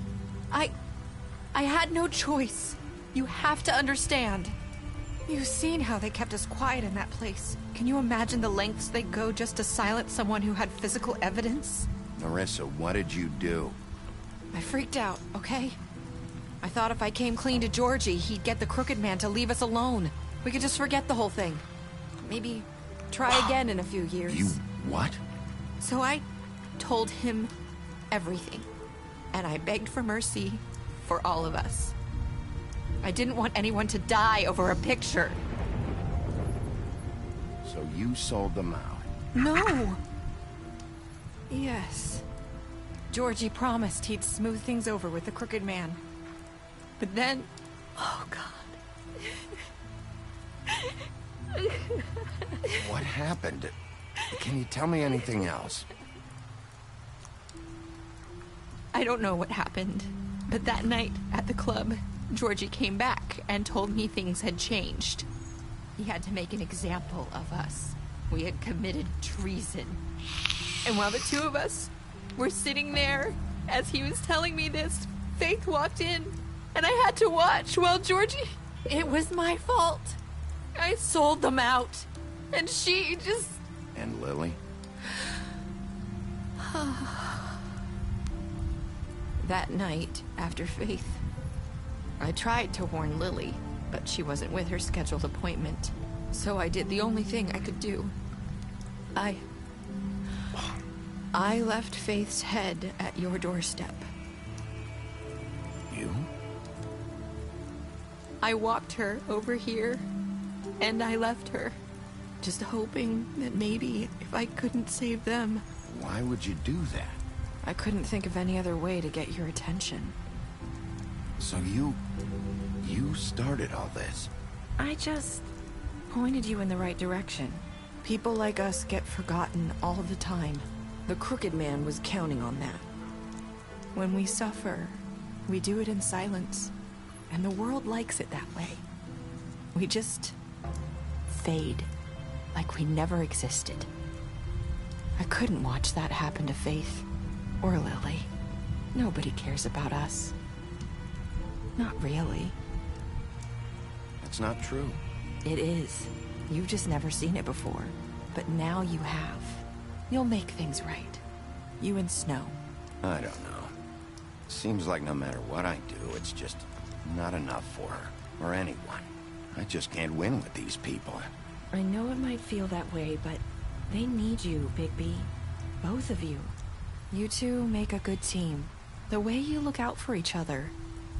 I had no choice. You have to understand. You've seen how they kept us quiet in that place. Can you imagine the lengths they go just to silence someone who had physical evidence? Narissa, what did you do? I freaked out, okay? I thought if I came clean to Georgie, he'd get the Crooked Man to leave us alone. We could just forget the whole thing. Maybe try again in a few years. You what? So I told him everything. And I begged for mercy for all of us. I didn't want anyone to die over a picture. So you sold them out? No. Yes. Georgie promised he'd smooth things over with the Crooked Man. But then... Oh, God. What happened? Can you tell me anything else? I don't know what happened, but that night at the club, Georgie came back and told me things had changed. He had to make an example of us. We had committed treason. And while the two of us were sitting there, as he was telling me this, Faith walked in, and I had to watch while Georgie... It was my fault. I sold them out, and she just... And Lily? That night, after Faith, I tried to warn Lily, but she wasn't with her scheduled appointment. So I did the only thing I could do. I left Faith's head at your doorstep. You? I walked her over here, and I left her, just hoping that maybe if I couldn't save them... Why would you do that? I couldn't think of any other way to get your attention. So you started all this? I just pointed you in the right direction. People like us get forgotten all the time. The Crooked Man was counting on that. When we suffer, we do it in silence, and the world likes it that way. We just fade, like we never existed. I couldn't watch that happen to Faith. Or Lily. Nobody cares about us. Not really. That's not true. It is. You've just never seen it before. But now you have. You'll make things right. You and Snow. I don't know. Seems like no matter what I do, it's just not enough for her. Or anyone. I just can't win with these people. I know it might feel that way, but they need you, Bigby. Both of you. You two make a good team. The way you look out for each other,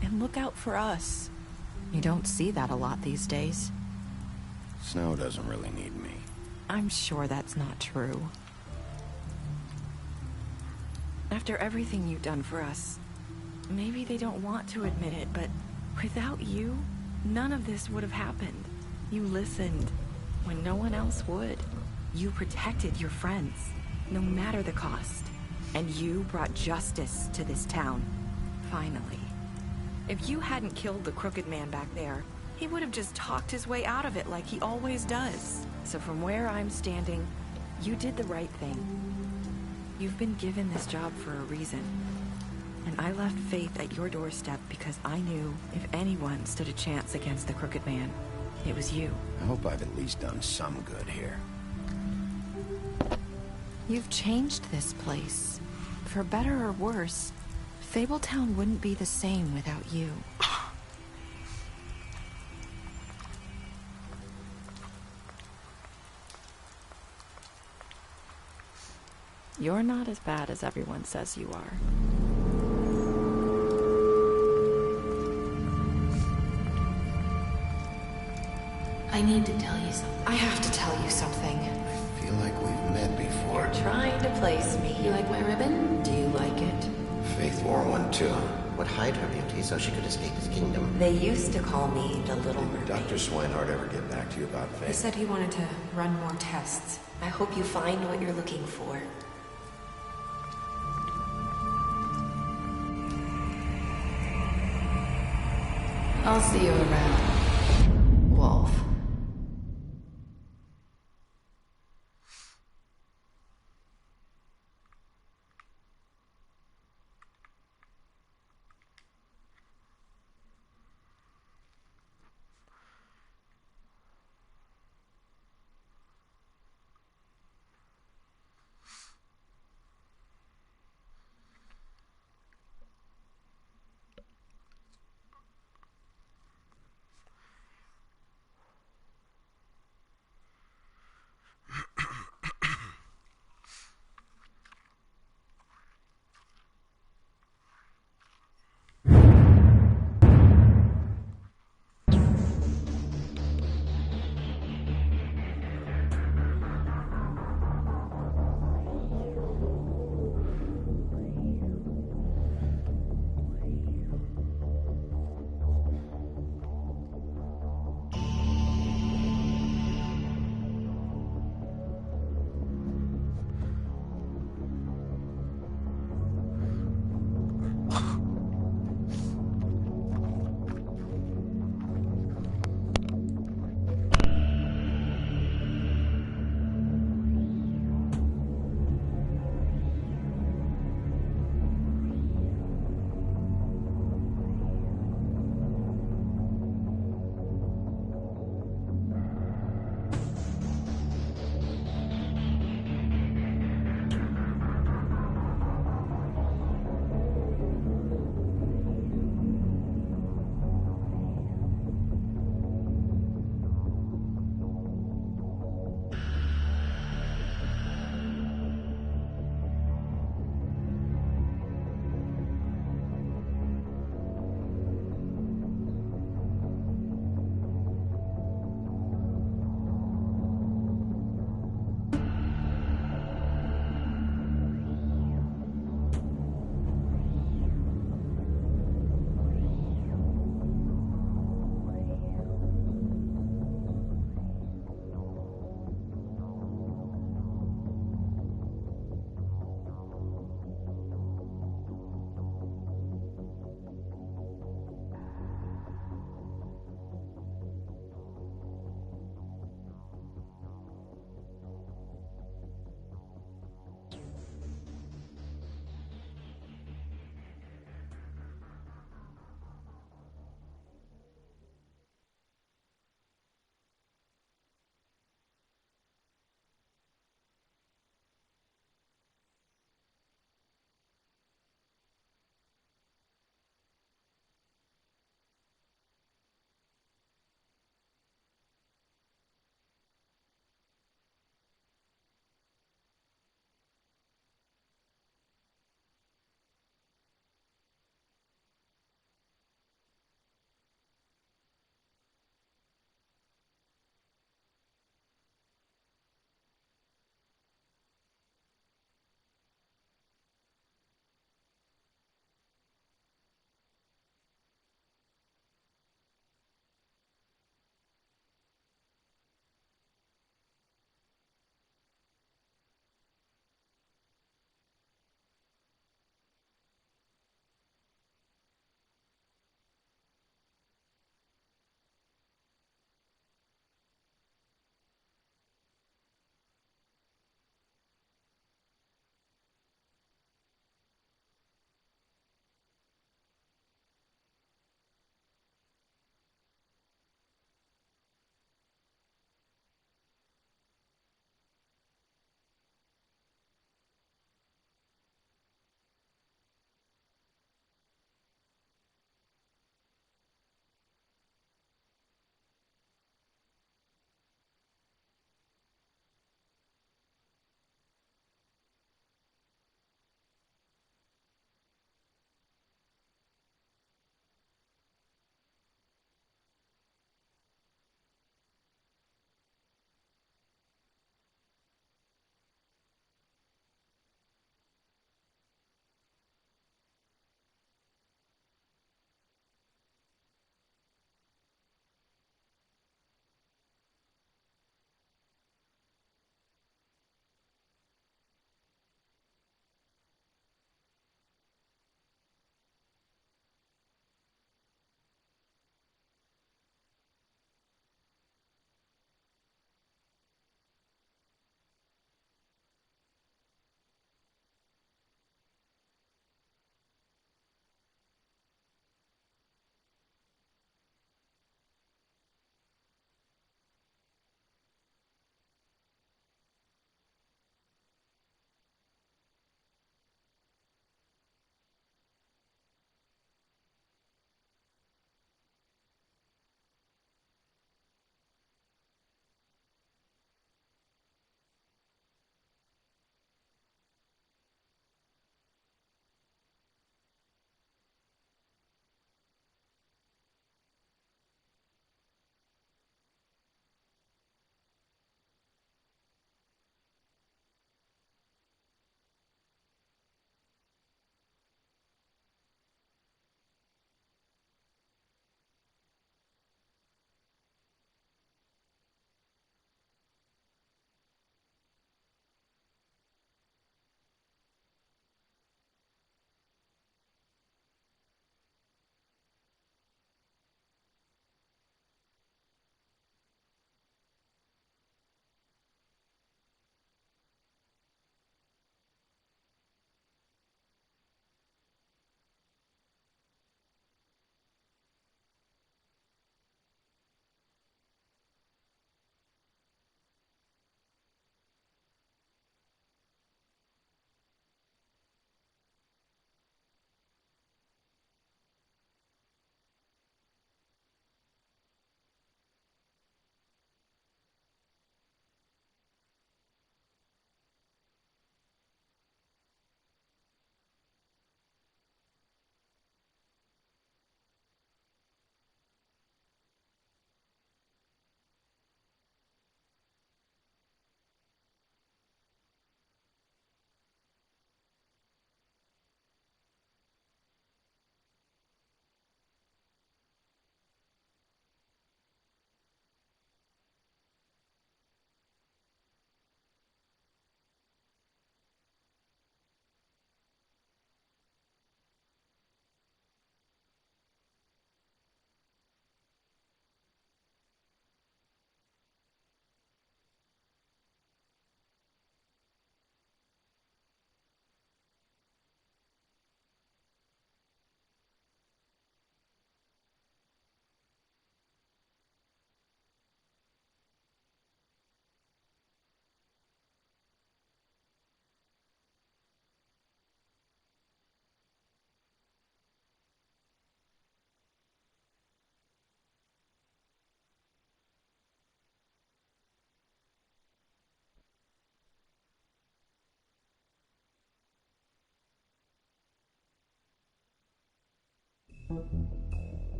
and look out for us. You don't see that a lot these days. Snow doesn't really need me. I'm sure that's not true. After everything you've done for us, maybe they don't want to admit it, but without you, none of this would have happened. You listened when no one else would. You protected your friends, no matter the cost. And you brought justice to this town. Finally. If you hadn't killed the Crooked Man back there, he would have just talked his way out of it like he always does. So from where I'm standing, you did the right thing. You've been given this job for a reason. And I left Faith at your doorstep because I knew if anyone stood a chance against the Crooked Man, it was you. I hope I've at least done some good here. You've changed this place. For better or worse, Fabletown wouldn't be the same without you. You're not as bad as everyone says you are. I need to tell you something. I have to tell you something. I feel like we've met before. You're trying to place me. You like my ribbon? Do you like it? Faith wore one too. Would hide her beauty so she could escape his kingdom. They used to call me the Little Did Mermaid. Dr. Swinehart ever get back to you about He Faith? said he wanted to run more tests. I hope you find what you're looking for. I'll see you around, Wolf.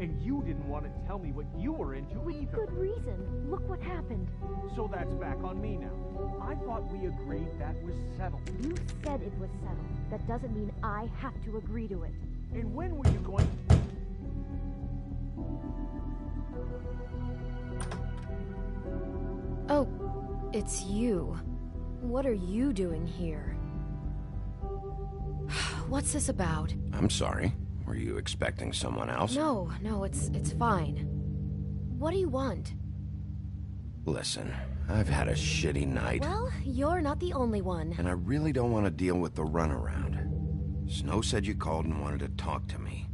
And you didn't want to tell me what you were into either. Good reason. Look what happened. So that's back on me now. I thought we agreed that was settled. You said it was settled. That doesn't mean I have to agree to it. And when were you going to... Oh, it's you. What are you doing here? What's this about? I'm sorry. Were you expecting someone else? No, it's fine. What do you want? Listen, I've had a shitty night. Well, you're not the only one. And I really don't want to deal with the runaround. Snow said you called and wanted to talk to me.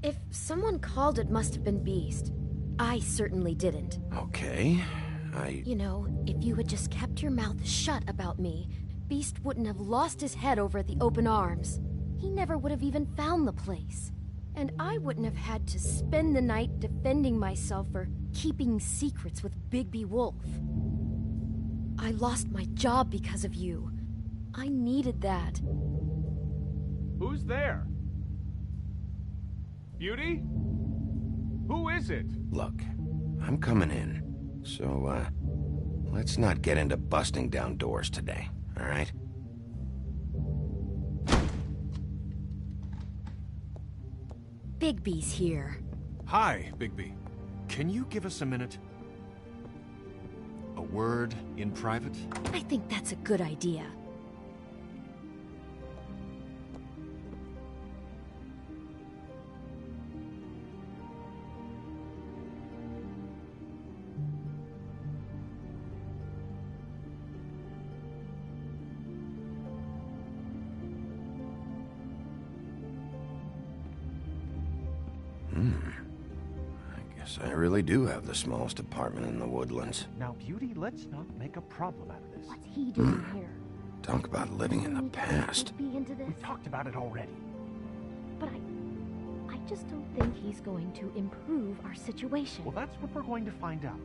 If someone called, it must have been Beast. I certainly didn't. Okay, You know, if you had just kept your mouth shut about me, Beast wouldn't have lost his head over at the Open Arms. He never would have even found the place. And I wouldn't have had to spend the night defending myself for keeping secrets with Bigby Wolf. I lost my job because of you. I needed that. Who's there? Beauty? Who is it? Look, I'm coming in. So, let's not get into busting down doors today, all right? Bigby's here. Hi, Bigby. Can you give us a minute? A word in private? I think that's a good idea. I really do have the smallest apartment in the Woodlands. Now, Beauty, let's not make a problem out of this. What's he doing here? Talk about living in the past. Be into this? We talked about it already. But I just don't think he's going to improve our situation. Well, that's what we're going to find out.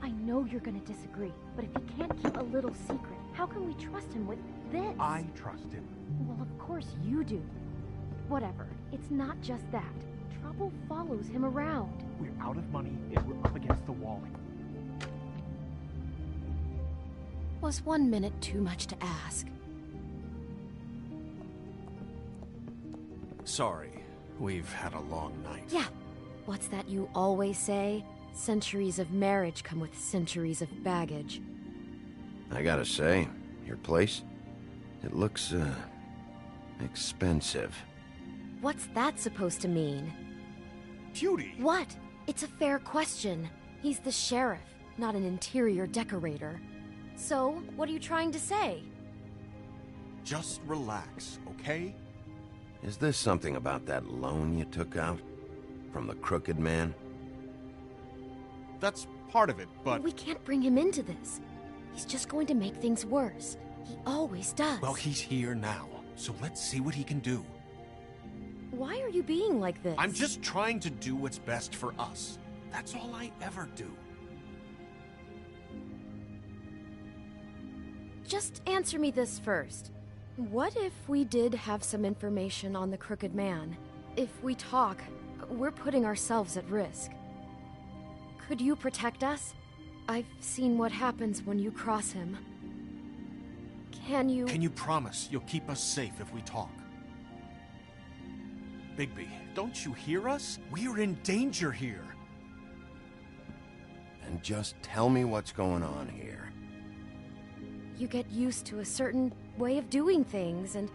I know you're going to disagree, but if he can't keep a little secret, how can we trust him with this? I trust him. Well, of course you do. Whatever. It's not just that. Trouble follows him around. We're out of money and we're up against the wall. Was 1 minute too much to ask? Sorry, we've had a long night. Yeah. What's that you always say? Centuries of marriage come with centuries of baggage. I gotta say, your place, it looks, expensive. What's that supposed to mean? Beauty? What? It's a fair question. He's the sheriff, not an interior decorator. So, what are you trying to say? Just relax, okay? Is this something about that loan you took out? From the Crooked Man? That's part of it, but... We can't bring him into this. He's just going to make things worse. He always does. Well, he's here now, so let's see what he can do. Why are you being like this? I'm just trying to do what's best for us. That's all I ever do. Just answer me this first. What if we did have some information on the Crooked Man? If we talk, we're putting ourselves at risk. Could you protect us? I've seen what happens when you cross him. Can you promise you'll keep us safe if we talk? Bigby, don't you hear us? We're in danger here. And just tell me what's going on here. You get used to a certain way of doing things, and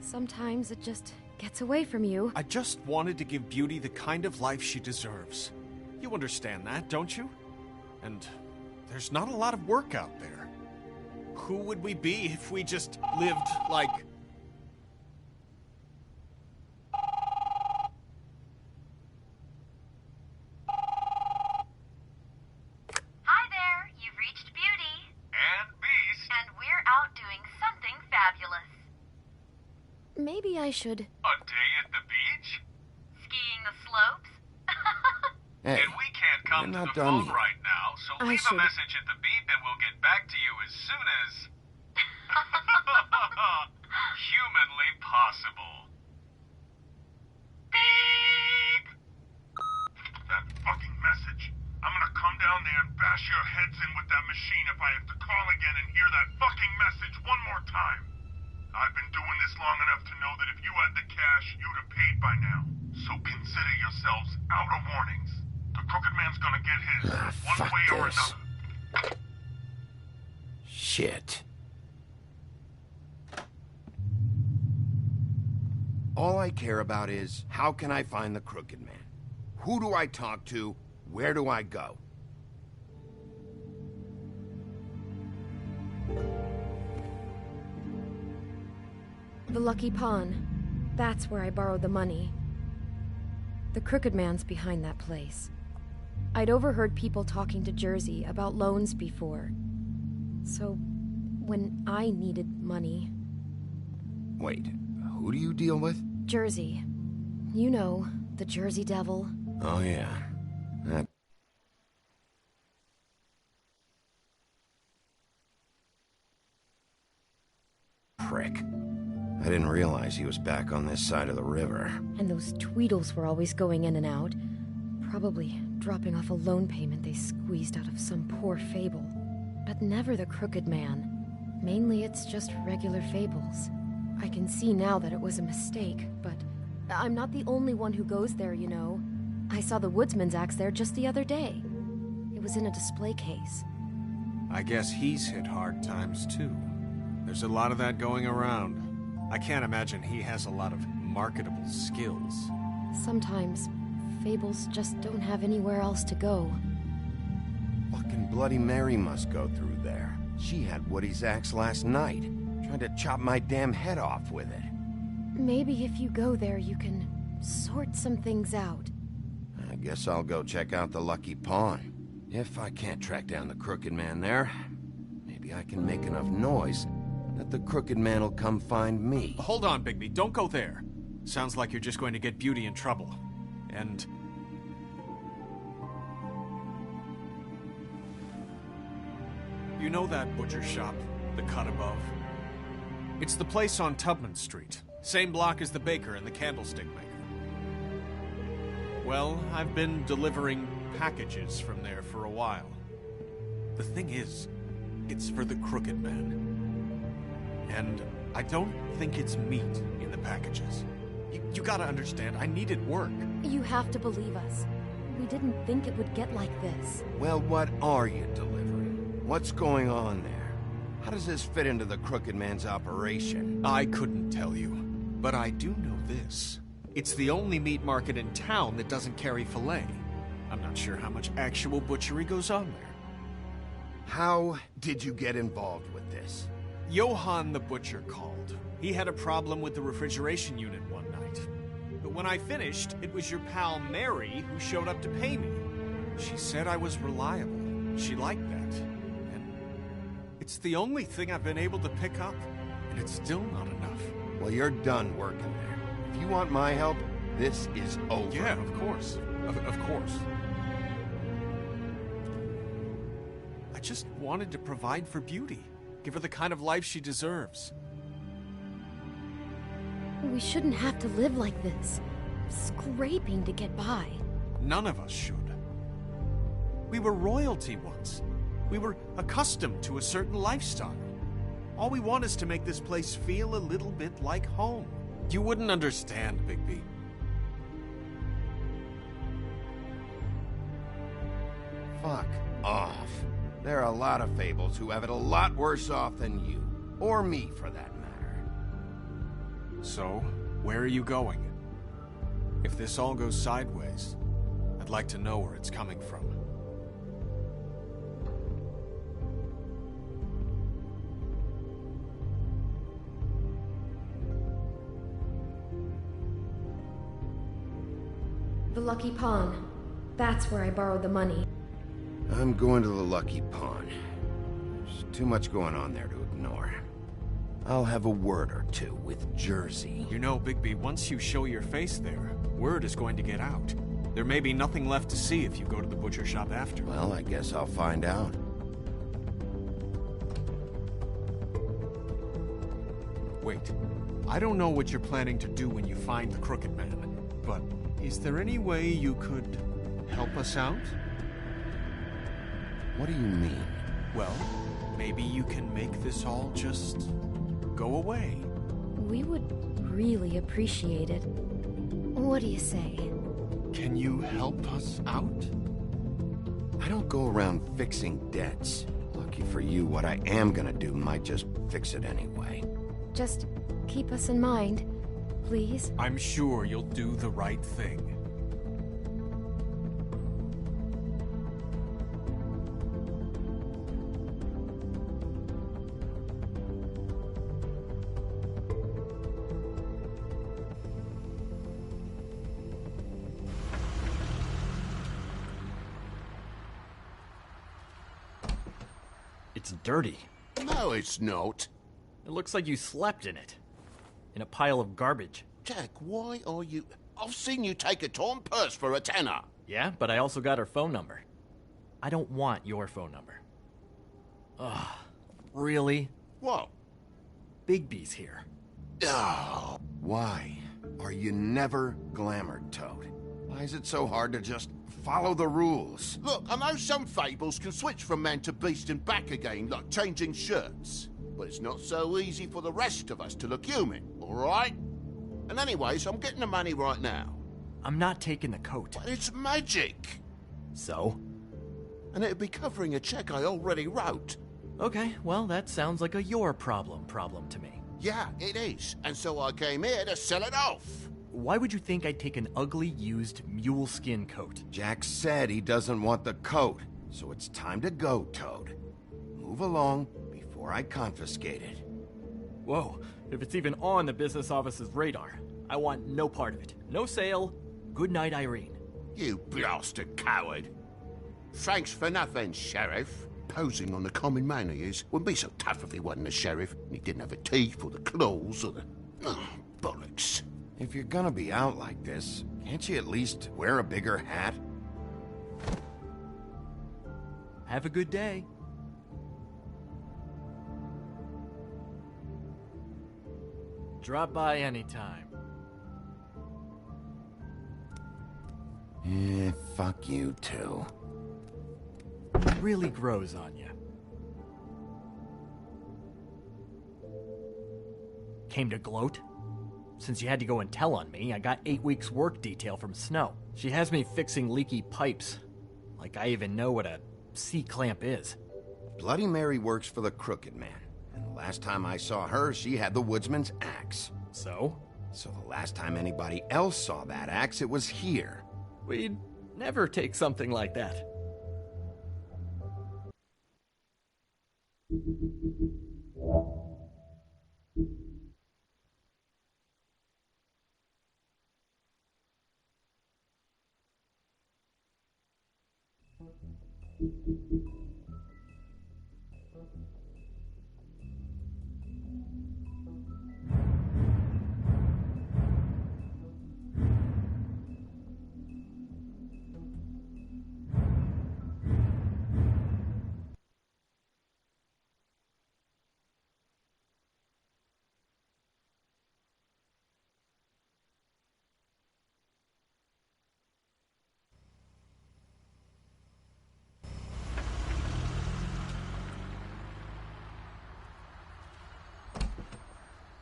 sometimes it just gets away from you. I just wanted to give Beauty the kind of life she deserves. You understand that, don't you? And there's not a lot of work out there. Who would we be if we just lived like... Hi there, you've reached Beauty. And Beast. And we're out doing something fabulous. Maybe I should... A day at the beach? Skiing the slopes? Hey, and we can't come we're to not the done phone yet. right now, so leave a message at the beep and we'll get back to you as soon as... humanly possible. Beep! That fucking message. I'm gonna come down there and bash your heads in with that machine if I have to call again and hear that fucking message one more time. I've been doing this long enough to know that if you had the cash, you'd have paid by now. So consider yourselves out of warnings. The Crooked Man's gonna get his, one way or another. Shit. All I care about is, how can I find the Crooked Man? Who do I talk to? Where do I go? The Lucky Pawn. That's where I borrowed the money. The Crooked Man's behind that place. I'd overheard people talking to Jersey about loans before. So, when I needed money... Wait, who do you deal with? Jersey. You know, the Jersey Devil. Oh yeah, that... prick. I didn't realize he was back on this side of the river. And those Tweedles were always going in and out. Probably dropping off a loan payment they squeezed out of some poor fable. But never the Crooked Man. Mainly it's just regular fables. I can see now that it was a mistake, but I'm not the only one who goes there, you know. I saw the Woodsman's axe there just the other day. It was in a display case. I guess he's hit hard times too. There's a lot of that going around. I can't imagine he has a lot of marketable skills. Sometimes, fables just don't have anywhere else to go. Fucking Bloody Mary must go through there. She had Woody's axe last night. Tried to chop my damn head off with it. Maybe if you go there, you can sort some things out. I guess I'll go check out the Lucky Pawn. If I can't track down the Crooked Man there, maybe I can make enough noise that the Crooked Man will come find me. Hold on, Bigby. Don't go there. Sounds like you're just going to get Beauty in trouble. And... you know that butcher shop, the cut above? It's the place on Tubman Street. Same block as the baker and the candlestick maker. Well, I've been delivering packages from there for a while. The thing is, it's for the Crooked Man. And I don't think it's meat in the packages. You gotta understand, I needed work. You have to believe us. We didn't think it would get like this. Well, what are you delivering? What's going on there? How does this fit into the Crooked Man's operation? I couldn't tell you, but I do know this. It's the only meat market in town that doesn't carry filet. I'm not sure how much actual butchery goes on there. How did you get involved with this? Johann the Butcher called. He had a problem with the refrigeration unit one night. But when I finished, it was your pal Mary who showed up to pay me. She said I was reliable. She liked that. And it's the only thing I've been able to pick up, and it's still not enough. Well, you're done working there. If you want my help, this is over. Yeah, of course. Of course. I just wanted to provide for Beauty. Give her the kind of life she deserves. We shouldn't have to live like this, scraping to get by. None of us should. We were royalty once. We were accustomed to a certain lifestyle. All we want is to make this place feel a little bit like home. You wouldn't understand, Bigby. Fuck off. There are a lot of Fables who have it a lot worse off than you. Or me, for that matter. So, where are you going? If this all goes sideways, I'd like to know where it's coming from. The Lucky Pawn. That's where I borrowed the money. I'm going to the Lucky Pawn. There's too much going on there to ignore. I'll have a word or two with Jersey. You know, Bigby, once you show your face there, word is going to get out. There may be nothing left to see if you go to the butcher shop after. Well, I guess I'll find out. Wait. I don't know what you're planning to do when you find the Crooked Man, but is there any way you could help us out? What do you mean? Well, maybe you can make this all just go away. We would really appreciate it. What do you say? Can you help us out? I don't go around fixing debts. Lucky for you, what I am gonna do might just fix it anyway. Just keep us in mind, please. I'm sure you'll do the right thing. It's dirty. No, it's not. It looks like you slept in it. In a pile of garbage. Jack, why are you... I've seen you take a torn purse for a tenner. Yeah, but I also got her phone number. I don't want your phone number. Ugh. Really? What? Bigby's here. Oh, why are you never glamored, Toad? Why is it so hard to just follow the rules? Look, I know some Fables can switch from man to beast and back again, like changing shirts. But it's not so easy for the rest of us to look human, all right? And anyways, I'm getting the money right now. I'm not taking the coat. But it's magic. So? And it'd be covering a check I already wrote. Okay, well, that sounds like a your problem to me. Yeah, it is. And so I came here to sell it off. Why would you think I'd take an ugly, used mule skin coat? Jack said he doesn't want the coat, so it's time to go, Toad. Move along before I confiscate it. Whoa, if it's even on the business office's radar, I want no part of it. No sale. Good night, Irene. You blasted coward. Thanks for nothing, Sheriff. Posing on the common man he is wouldn't be so tough if he wasn't a sheriff and he didn't have the teeth or the claws or the... Oh, bollocks. If you're gonna be out like this, can't you at least wear a bigger hat? Have a good day. Drop by anytime. Fuck you too. Really grows on you. Came to gloat? Since you had to go and tell on me, I got 8 weeks work detail from Snow. She has me fixing leaky pipes. Like I even know what a C-clamp is. Bloody Mary works for the Crooked Man. And the last time I saw her, she had the woodsman's axe. So? So the last time anybody else saw that axe, it was here. We'd never take something like that.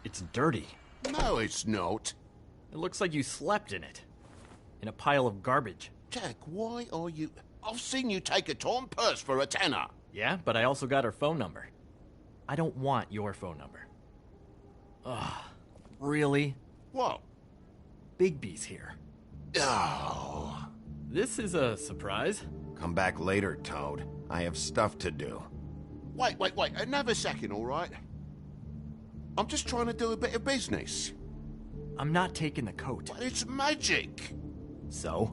It's dirty. No, it's not. It looks like you slept in it. In a pile of garbage. Jack, why are you... I've seen you take a torn purse for a tenner. Yeah, but I also got her phone number. I don't want your phone number. Ugh, really? What? Bigby's here. Oh. This is a surprise. Come back later, Toad. I have stuff to do. Wait, another second, all right? I'm just trying to do a bit of business. I'm not taking the coat. But it's magic. So?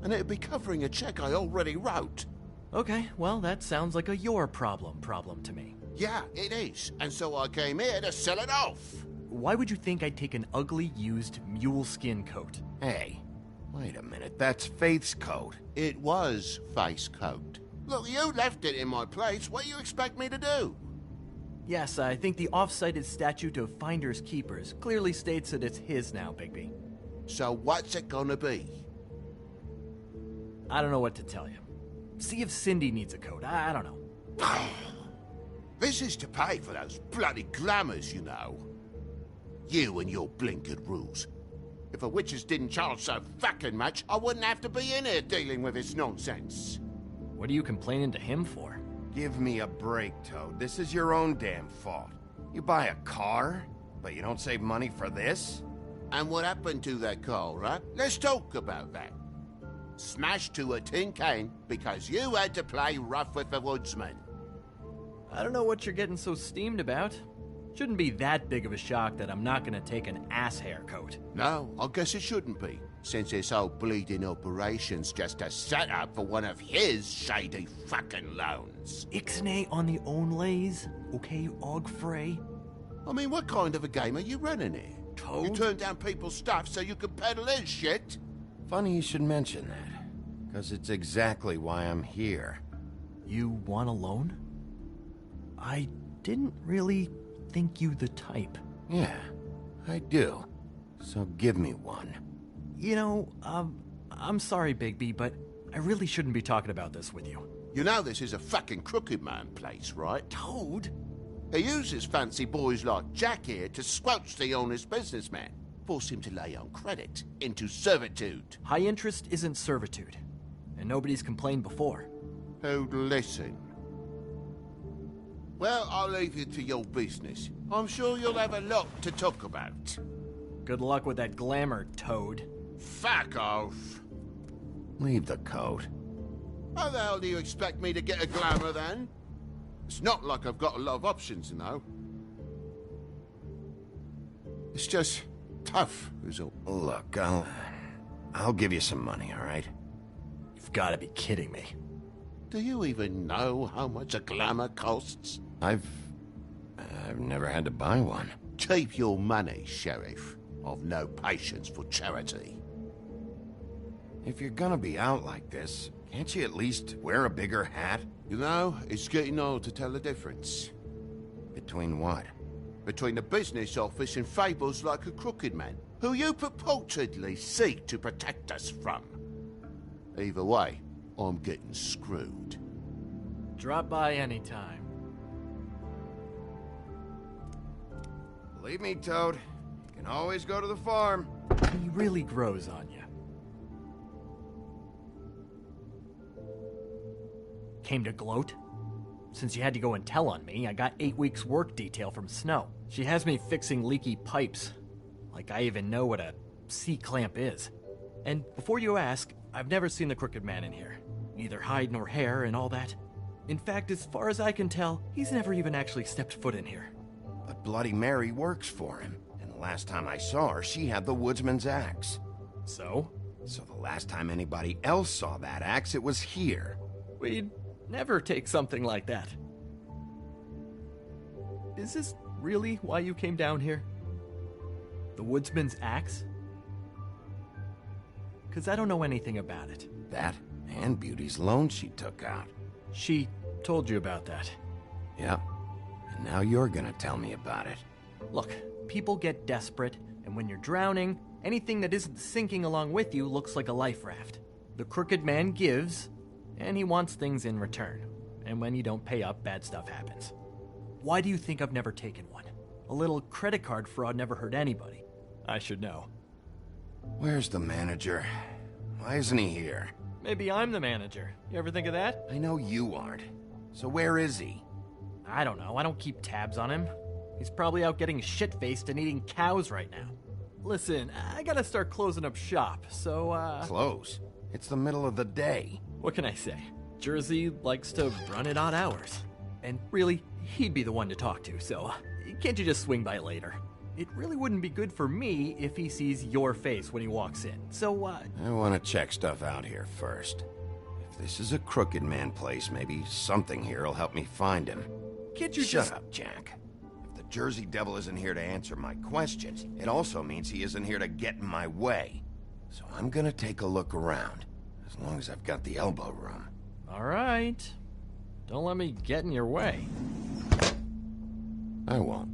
And it'd be covering a check I already wrote. Okay, well, that sounds like a your problem to me. Yeah, it is. And so I came here to sell it off. Why would you think I'd take an ugly, used mule skin coat? Hey, wait a minute. That's Faith's coat. It was Faith's coat. Look, you left it in my place. What do you expect me to do? Yes, I think the off-cited statute of Finders Keepers clearly states that it's his now, Bigby. So what's it gonna be? I don't know what to tell you. See if Cindy needs a coat. I don't know. This is to pay for those bloody glamours, you know. You and your blinkered rules. If a witches didn't charge so fucking much, I wouldn't have to be in here dealing with this nonsense. What are you complaining to him for? Give me a break, Toad. This is your own damn fault. You buy a car, but you don't save money for this? And what happened to that car, right? Let's talk about that. Smashed to a tin can because you had to play rough with the woodsman. I don't know what you're getting so steamed about. Shouldn't be that big of a shock that I'm not gonna take an ass haircoat. No, I guess it shouldn't be, since this whole bleeding operation's just a setup for one of his shady fucking loans. Ixnay on the own lays, okay, Og Frey? I mean, what kind of a game are you running here? Toad? You turn down people's stuff so you can peddle his shit? Funny you should mention that, because it's exactly why I'm here. You want a loan? I didn't really think you the type. Yeah, I do. So give me one. You know, I'm sorry, Bigby, but I really shouldn't be talking about this with you. You know this is a fucking crooked man place, right? Toad? He uses fancy boys like Jack here to squelch the honest businessman. Force him to lay on credit into servitude. High interest isn't servitude. And nobody's complained before. Who'd listen? Well, I'll leave you to your business. I'm sure you'll have a lot to talk about. Good luck with that glamour, Toad. Fuck off. Leave the coat. How the hell do you expect me to get a glamour, then? It's not like I've got a lot of options, you know. It's just tough, is all. Look, I'll give you some money, all right? You've got to be kidding me. Do you even know how much a glamour costs? I've never had to buy one. Keep your money, Sheriff. I've no patience for charity. If you're gonna be out like this, can't you at least wear a bigger hat? You know, it's getting old to tell the difference. Between what? Between the business office and fables like a crooked man, who you purportedly seek to protect us from. Either way, I'm getting screwed. Drop by anytime. Believe me, Toad. You can always go to the farm. He really grows on you. Came to gloat? Since you had to go and tell on me, I got 8 weeks work detail from Snow. She has me fixing leaky pipes. Like I even know what a C-clamp is. And before you ask, I've never seen the Crooked Man in here. Neither hide nor hair and all that. In fact, as far as I can tell, he's never even actually stepped foot in here. But Bloody Mary works for him. And the last time I saw her, she had the woodsman's axe. So? So the last time anybody else saw that axe, it was here. We'd never take something like that. Is this really why you came down here? The woodsman's axe? 'Cause I don't know anything about it. That and Beauty's loan she took out. She told you about that. Yep. And now you're gonna tell me about it. Look, people get desperate, and when you're drowning, anything that isn't sinking along with you looks like a life raft. The Crooked Man gives, and he wants things in return. And when you don't pay up, bad stuff happens. Why do you think I've never taken one? A little credit card fraud never hurt anybody. I should know. Where's the manager? Why isn't he here? Maybe I'm the manager. You ever think of that? I know you aren't. So where is he? I don't know. I don't keep tabs on him. He's probably out getting shit-faced and eating cows right now. Listen, I gotta start closing up shop, so, Close? It's the middle of the day. What can I say? Jersey likes to run at odd hours. And really, he'd be the one to talk to, so can't you just swing by later? It really wouldn't be good for me if he sees your face when he walks in, so, I want to check stuff out here first. If this is a Crooked Man place, maybe something here will help me find him. Can't you Shut up, Jack. If the Jersey Devil isn't here to answer my questions, it also means he isn't here to get in my way. So I'm gonna take a look around, as long as I've got the elbow room. All right. Don't let me get in your way. I won't.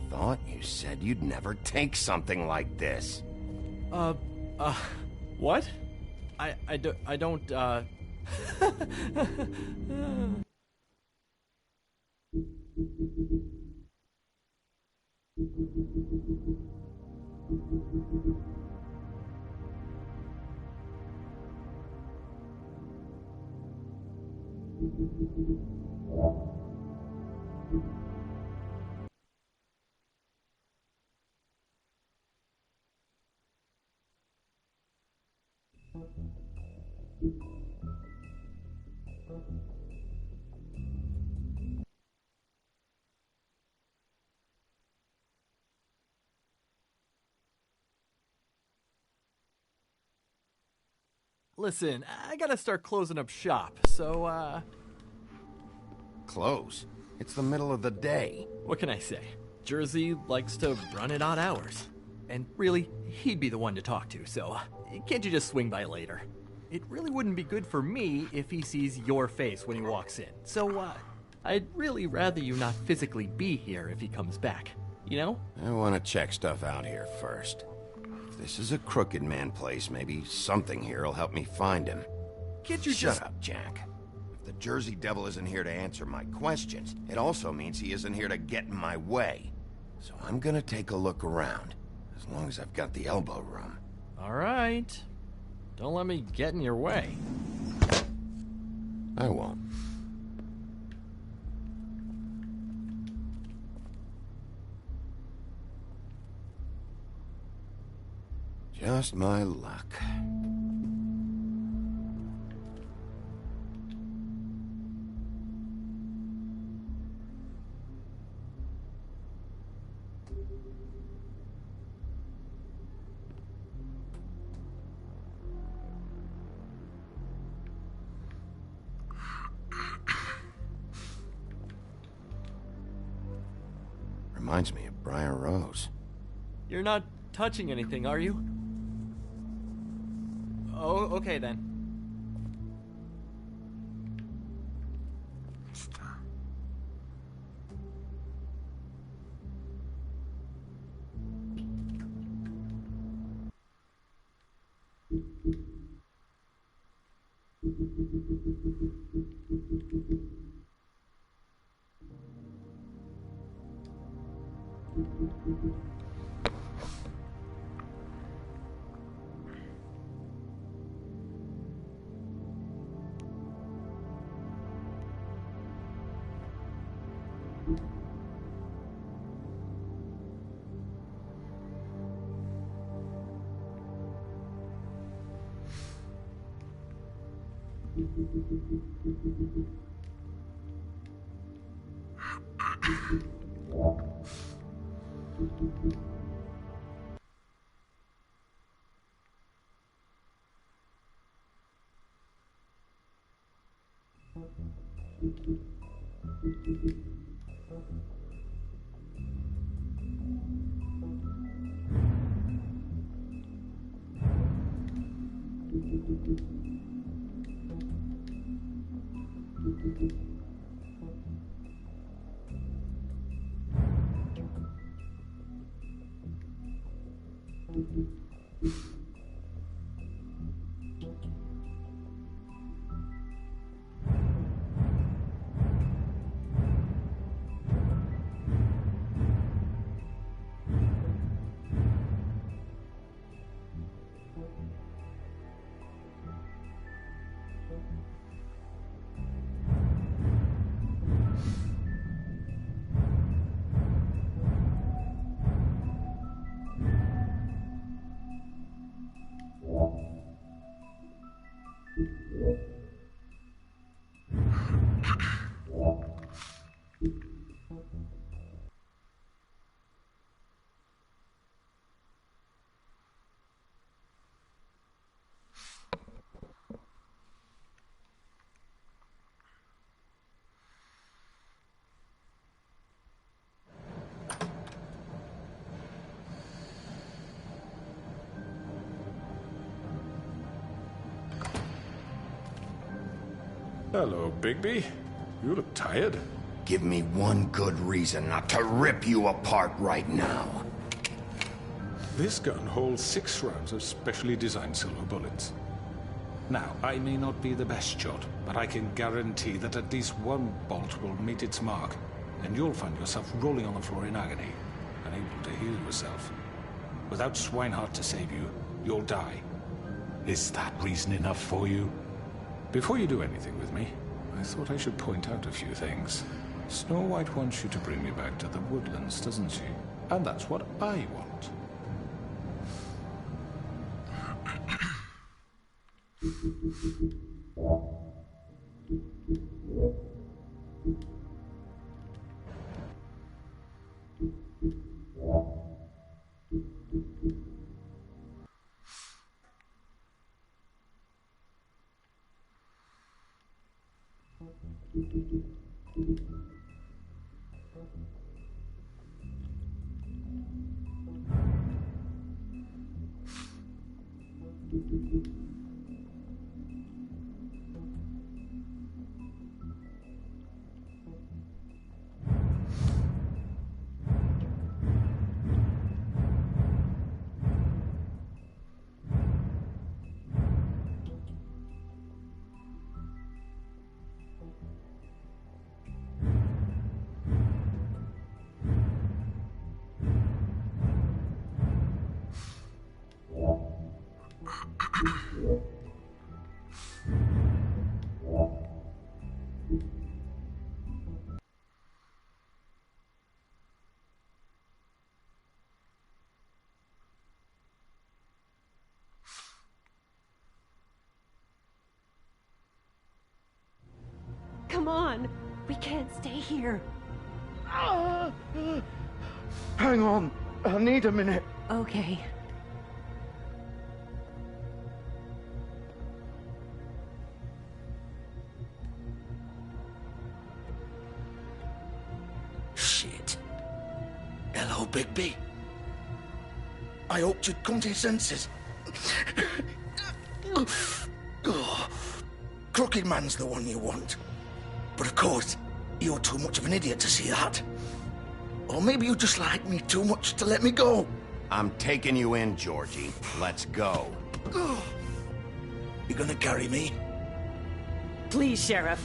Thought you said you'd never take something like this. What? I don't, Listen, I gotta start closing up shop, so, Close? It's the middle of the day. What can I say? Jersey likes to run at odd hours. And really, he'd be the one to talk to, so can't you just swing by later? It really wouldn't be good for me if he sees your face when he walks in, so, I'd really rather you not physically be here if he comes back, you know? I want to check stuff out here first. If this is a Crooked Man place, maybe something here will help me find him. Can't you Shut up, Jack. If the Jersey Devil isn't here to answer my questions, it also means he isn't here to get in my way. So I'm gonna take a look around, as long as I've got the elbow room. All right. Don't let me get in your way. I won't. Just my luck. Reminds me of Briar Rose. You're not touching anything, are you? Oh, okay then. Hello, Bigby. You look tired. Give me one good reason not to rip you apart right now. This gun holds 6 rounds of specially designed silver bullets. Now, I may not be the best shot, but I can guarantee that at least one bolt will meet its mark, and you'll find yourself rolling on the floor in agony, unable to heal yourself. Without Swinehart to save you, you'll die. Is that reason enough for you? Before you do anything with me, I thought I should point out a few things. Snow White wants you to bring me back to the woodlands, doesn't she? And that's what I want. Come on! We can't stay here. Hang on. I need a minute. Okay. Shit. Hello, Bigby. I hoped you'd come to your senses. Crooked Man's the one you want. But of course, you're too much of an idiot to see that. Or maybe you just like me too much to let me go. I'm taking you in, Georgie. Let's go. You gonna carry me? Please, Sheriff.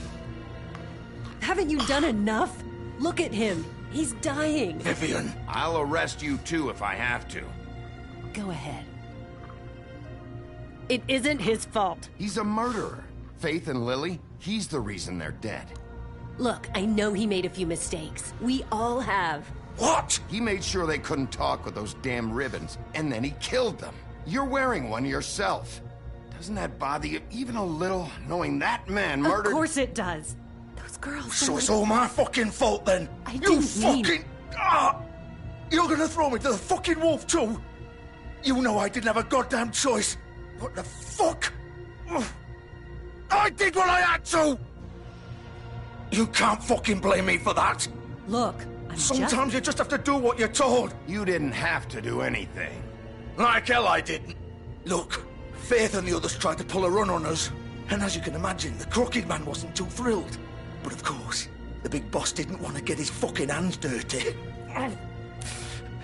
Haven't you done enough? Look at him. He's dying. Vivian. I'll arrest you too if I have to. Go ahead. It isn't his fault. He's a murderer. Faith and Lily, he's the reason they're dead. Look, I know he made a few mistakes. We all have. What? He made sure they couldn't talk with those damn ribbons, and then he killed them. You're wearing one yourself. Doesn't that bother you even a little, knowing that man murdered— Of course it does. Those girls— So it's all my fucking fault then? I didn't mean— You're gonna throw me to the fucking wolf too? You know I didn't have a goddamn choice. What the fuck? I did what I had to! You can't fucking blame me for that. Look, Sometimes you just have to do what you're told. You didn't have to do anything. Like hell I didn't. Look, Faith and the others tried to pull a run on us. And as you can imagine, the Crooked Man wasn't too thrilled. But of course, the big boss didn't want to get his fucking hands dirty.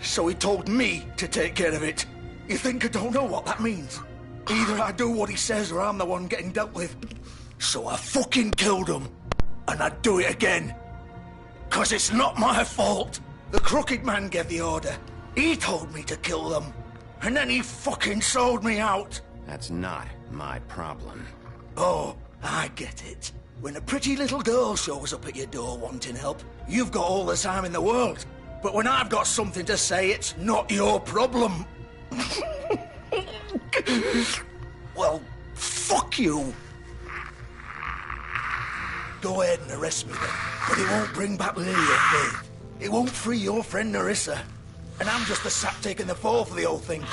So he told me to take care of it. You think I don't know what that means? Either I do what he says or I'm the one getting dealt with. So I fucking killed him. And I'd do it again. 'Cause it's not my fault. The Crooked Man gave the order. He told me to kill them. And then he fucking sold me out. That's not my problem. Oh, I get it. When a pretty little girl shows up at your door wanting help, you've got all the time in the world. But when I've got something to say, it's not your problem. Well, fuck you. Go ahead and arrest me then. But it won't bring back Lily or Faith. It won't free your friend Nerissa. And I'm just the sap taking the fall for the whole thing.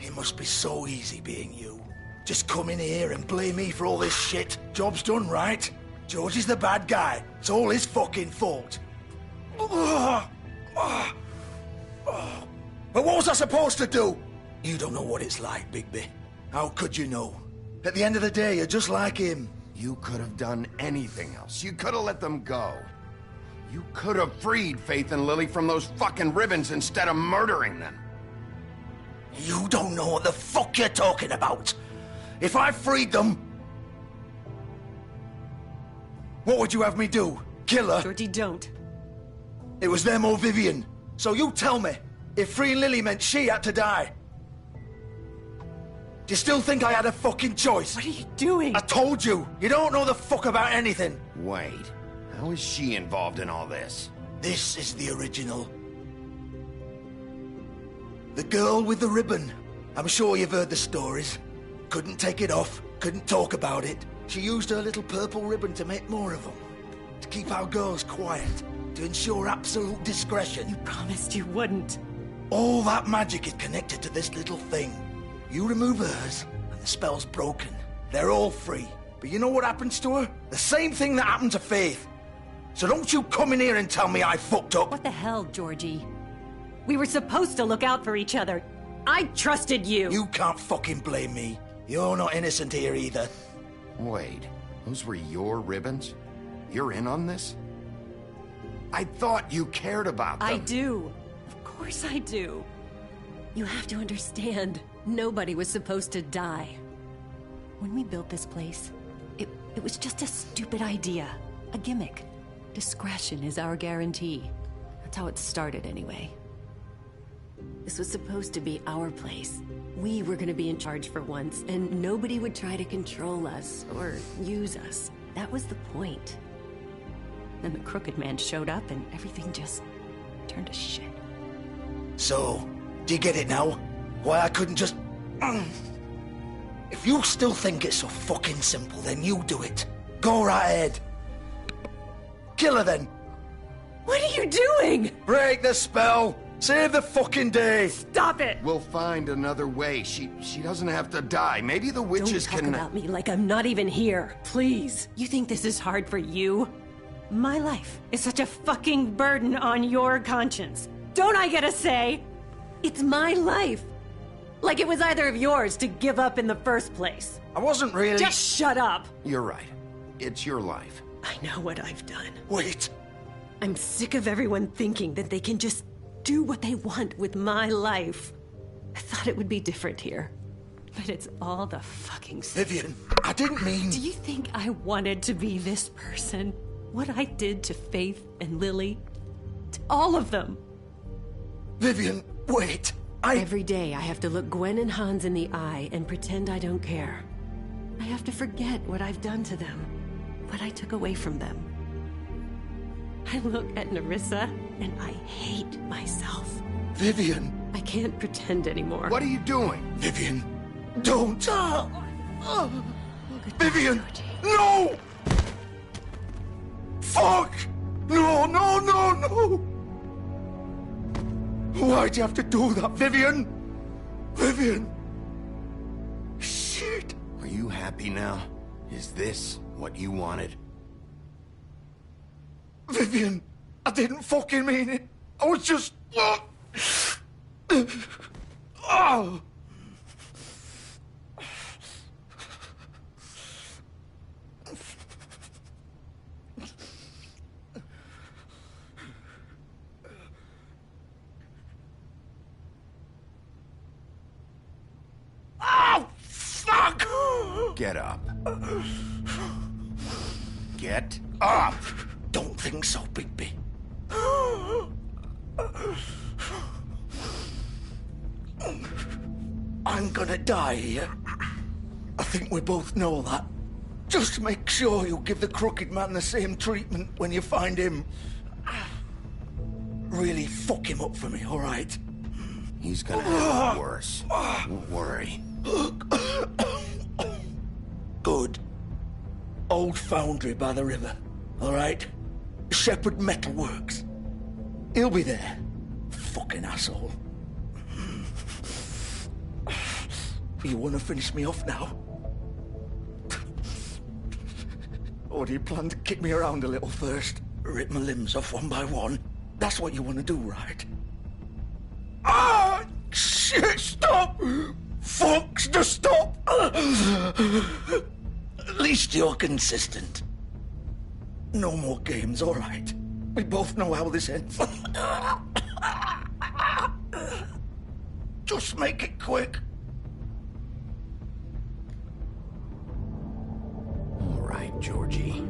It must be so easy being you. Just come in here and blame me for all this shit. Job's done, right? George is the bad guy. It's all his fucking fault. But what was I supposed to do? You don't know what it's like, Bigby. How could you know? At the end of the day, you're just like him. You could have done anything else. You could have let them go. You could have freed Faith and Lily from those fucking ribbons instead of murdering them. You don't know what the fuck you're talking about. If I freed them... What would you have me do? Kill her? Georgie, don't. It was them or Vivian. So you tell me, if freeing Lily meant she had to die, do you still think I had a fucking choice? What are you doing? I told you, you don't know the fuck about anything. Wait, how is she involved in all this? This is the original. The girl with the ribbon. I'm sure you've heard the stories. Couldn't take it off, couldn't talk about it. She used her little purple ribbon to make more of them. To keep our girls quiet. To ensure absolute discretion. You promised you wouldn't. All that magic is connected to this little thing. You remove hers, and the spell's broken. They're all free. But you know what happens to her? The same thing that happened to Faith. So don't you come in here and tell me I fucked up. What the hell, Georgie? We were supposed to look out for each other. I trusted you. You can't fucking blame me. You're not innocent here either. Wait, those were your ribbons? You're in on this? I thought you cared about them. I do. Of course I do. You have to understand, nobody was supposed to die. When we built this place, it was just a stupid idea. A gimmick. Discretion is our guarantee. That's how it started anyway. This was supposed to be our place. We were gonna be in charge for once, and nobody would try to control us or use us. That was the point. Then the Crooked Man showed up and everything just turned to shit. So, do you get it now? Why I couldn't just... If you still think it's so fucking simple, then you do it. Go right ahead. Kill her then. What are you doing? Break the spell. Save the fucking day. Stop it. We'll find another way. She doesn't have to die. Maybe the witches Don't talk about me like I'm not even here. Please. You think this is hard for you? My life is such a fucking burden on your conscience. Don't I get a say? It's my life. Like it was either of yours to give up in the first place. I wasn't really... Just shut up. You're right. It's your life. I know what I've done. Wait. I'm sick of everyone thinking that they can just do what they want with my life. I thought it would be different here. But it's all the fucking Vivian, I didn't mean... Do you think I wanted to be this person? What I did to Faith and Lily? To all of them? Vivian, wait. Every day I have to look Gwen and Hans in the eye and pretend I don't care. I have to forget what I've done to them. What I took away from them. I look at Nerissa and I hate myself. Vivian. I can't pretend anymore. What are you doing? Vivian, don't. Vivian, no! Fuck! No, no, no, no! Why'd you have to do that, Vivian? Vivian! Shit! Are you happy now? Is this what you wanted? Vivian, I didn't fucking mean it. I was just... Oh! Oh, fuck! Get up. Get up! Don't think so, Bigby. I'm gonna die here. I think we both know that. Just make sure you give the Crooked Man the same treatment when you find him. Really fuck him up for me, all right? He's gonna have it worse. Don't worry. Good. Old foundry by the river, all right? Shepherd Metalworks. He'll be there. Fucking asshole. You want to finish me off now? Or do you plan to kick me around a little first? Rip my limbs off one by one? That's what you want to do, right? Ah! Shit, stop! Fuck, just stop! At least you're consistent. No more games, all right? We both know how this ends. Just make it quick. All right, Georgie.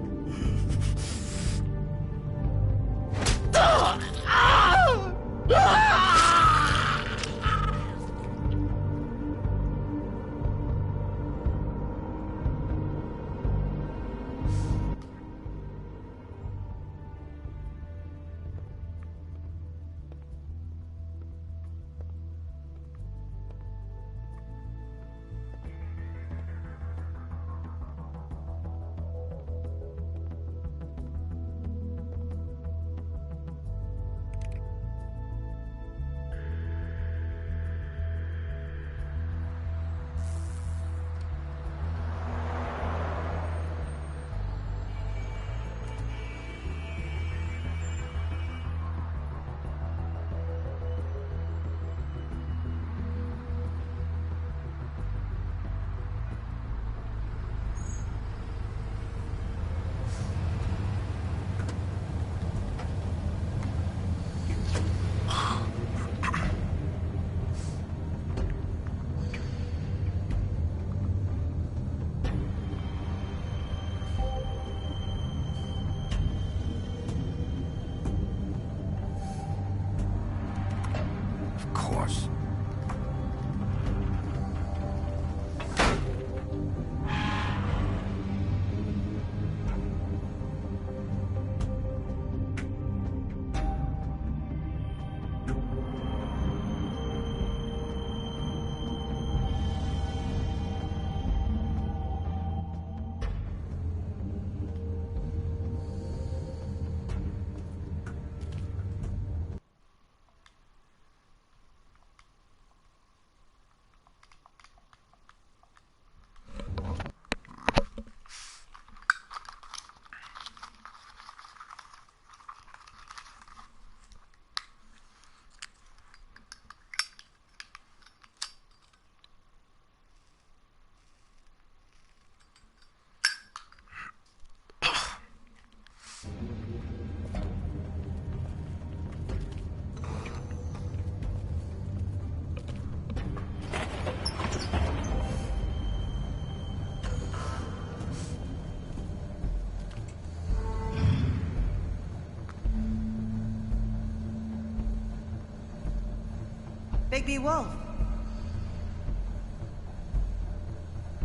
Bigby Wolf.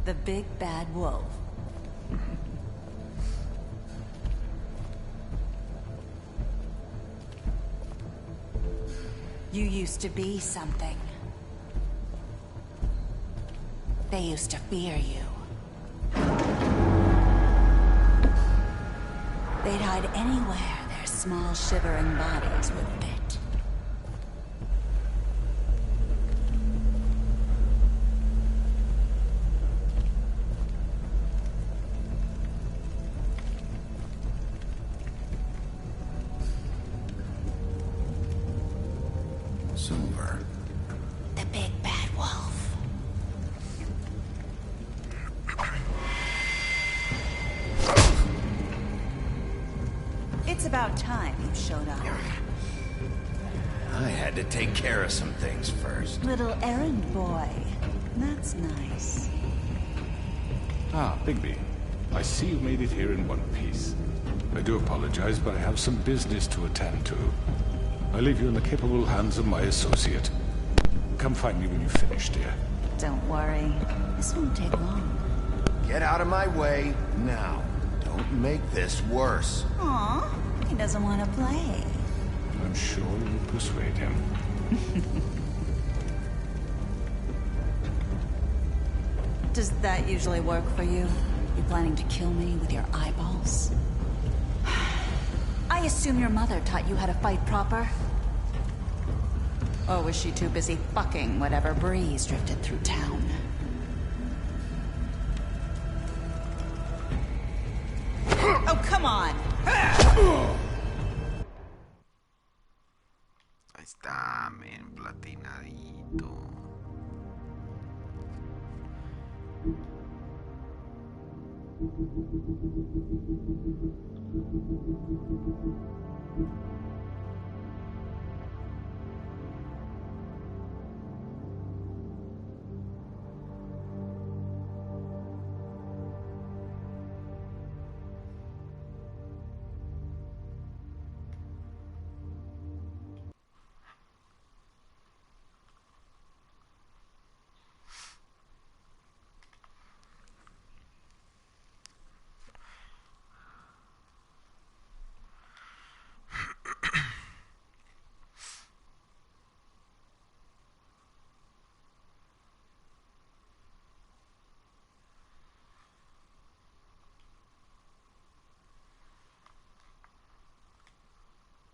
The big bad wolf. You used to be something. They used to fear you. They'd hide anywhere their small, shivering bodies would fit. Silver. The big bad wolf. It's about time you showed up. I had to take care of some things first. Little errand boy. That's nice. Ah, Bigby. I see you made it here in one piece. I do apologize, but I have some business to attend to. I leave you in the capable hands of my associate. Come find me when you finish, dear. Don't worry. This won't take long. Get out of my way now. Don't make this worse. Aw, he doesn't want to play. I'm sure you'll persuade him. Does that usually work for you? You planning to kill me with your eyeballs? I assume your mother taught you how to fight proper? Or was she too busy fucking whatever breeze drifted through town? Oh, come on! Ahí está, men, platinadito.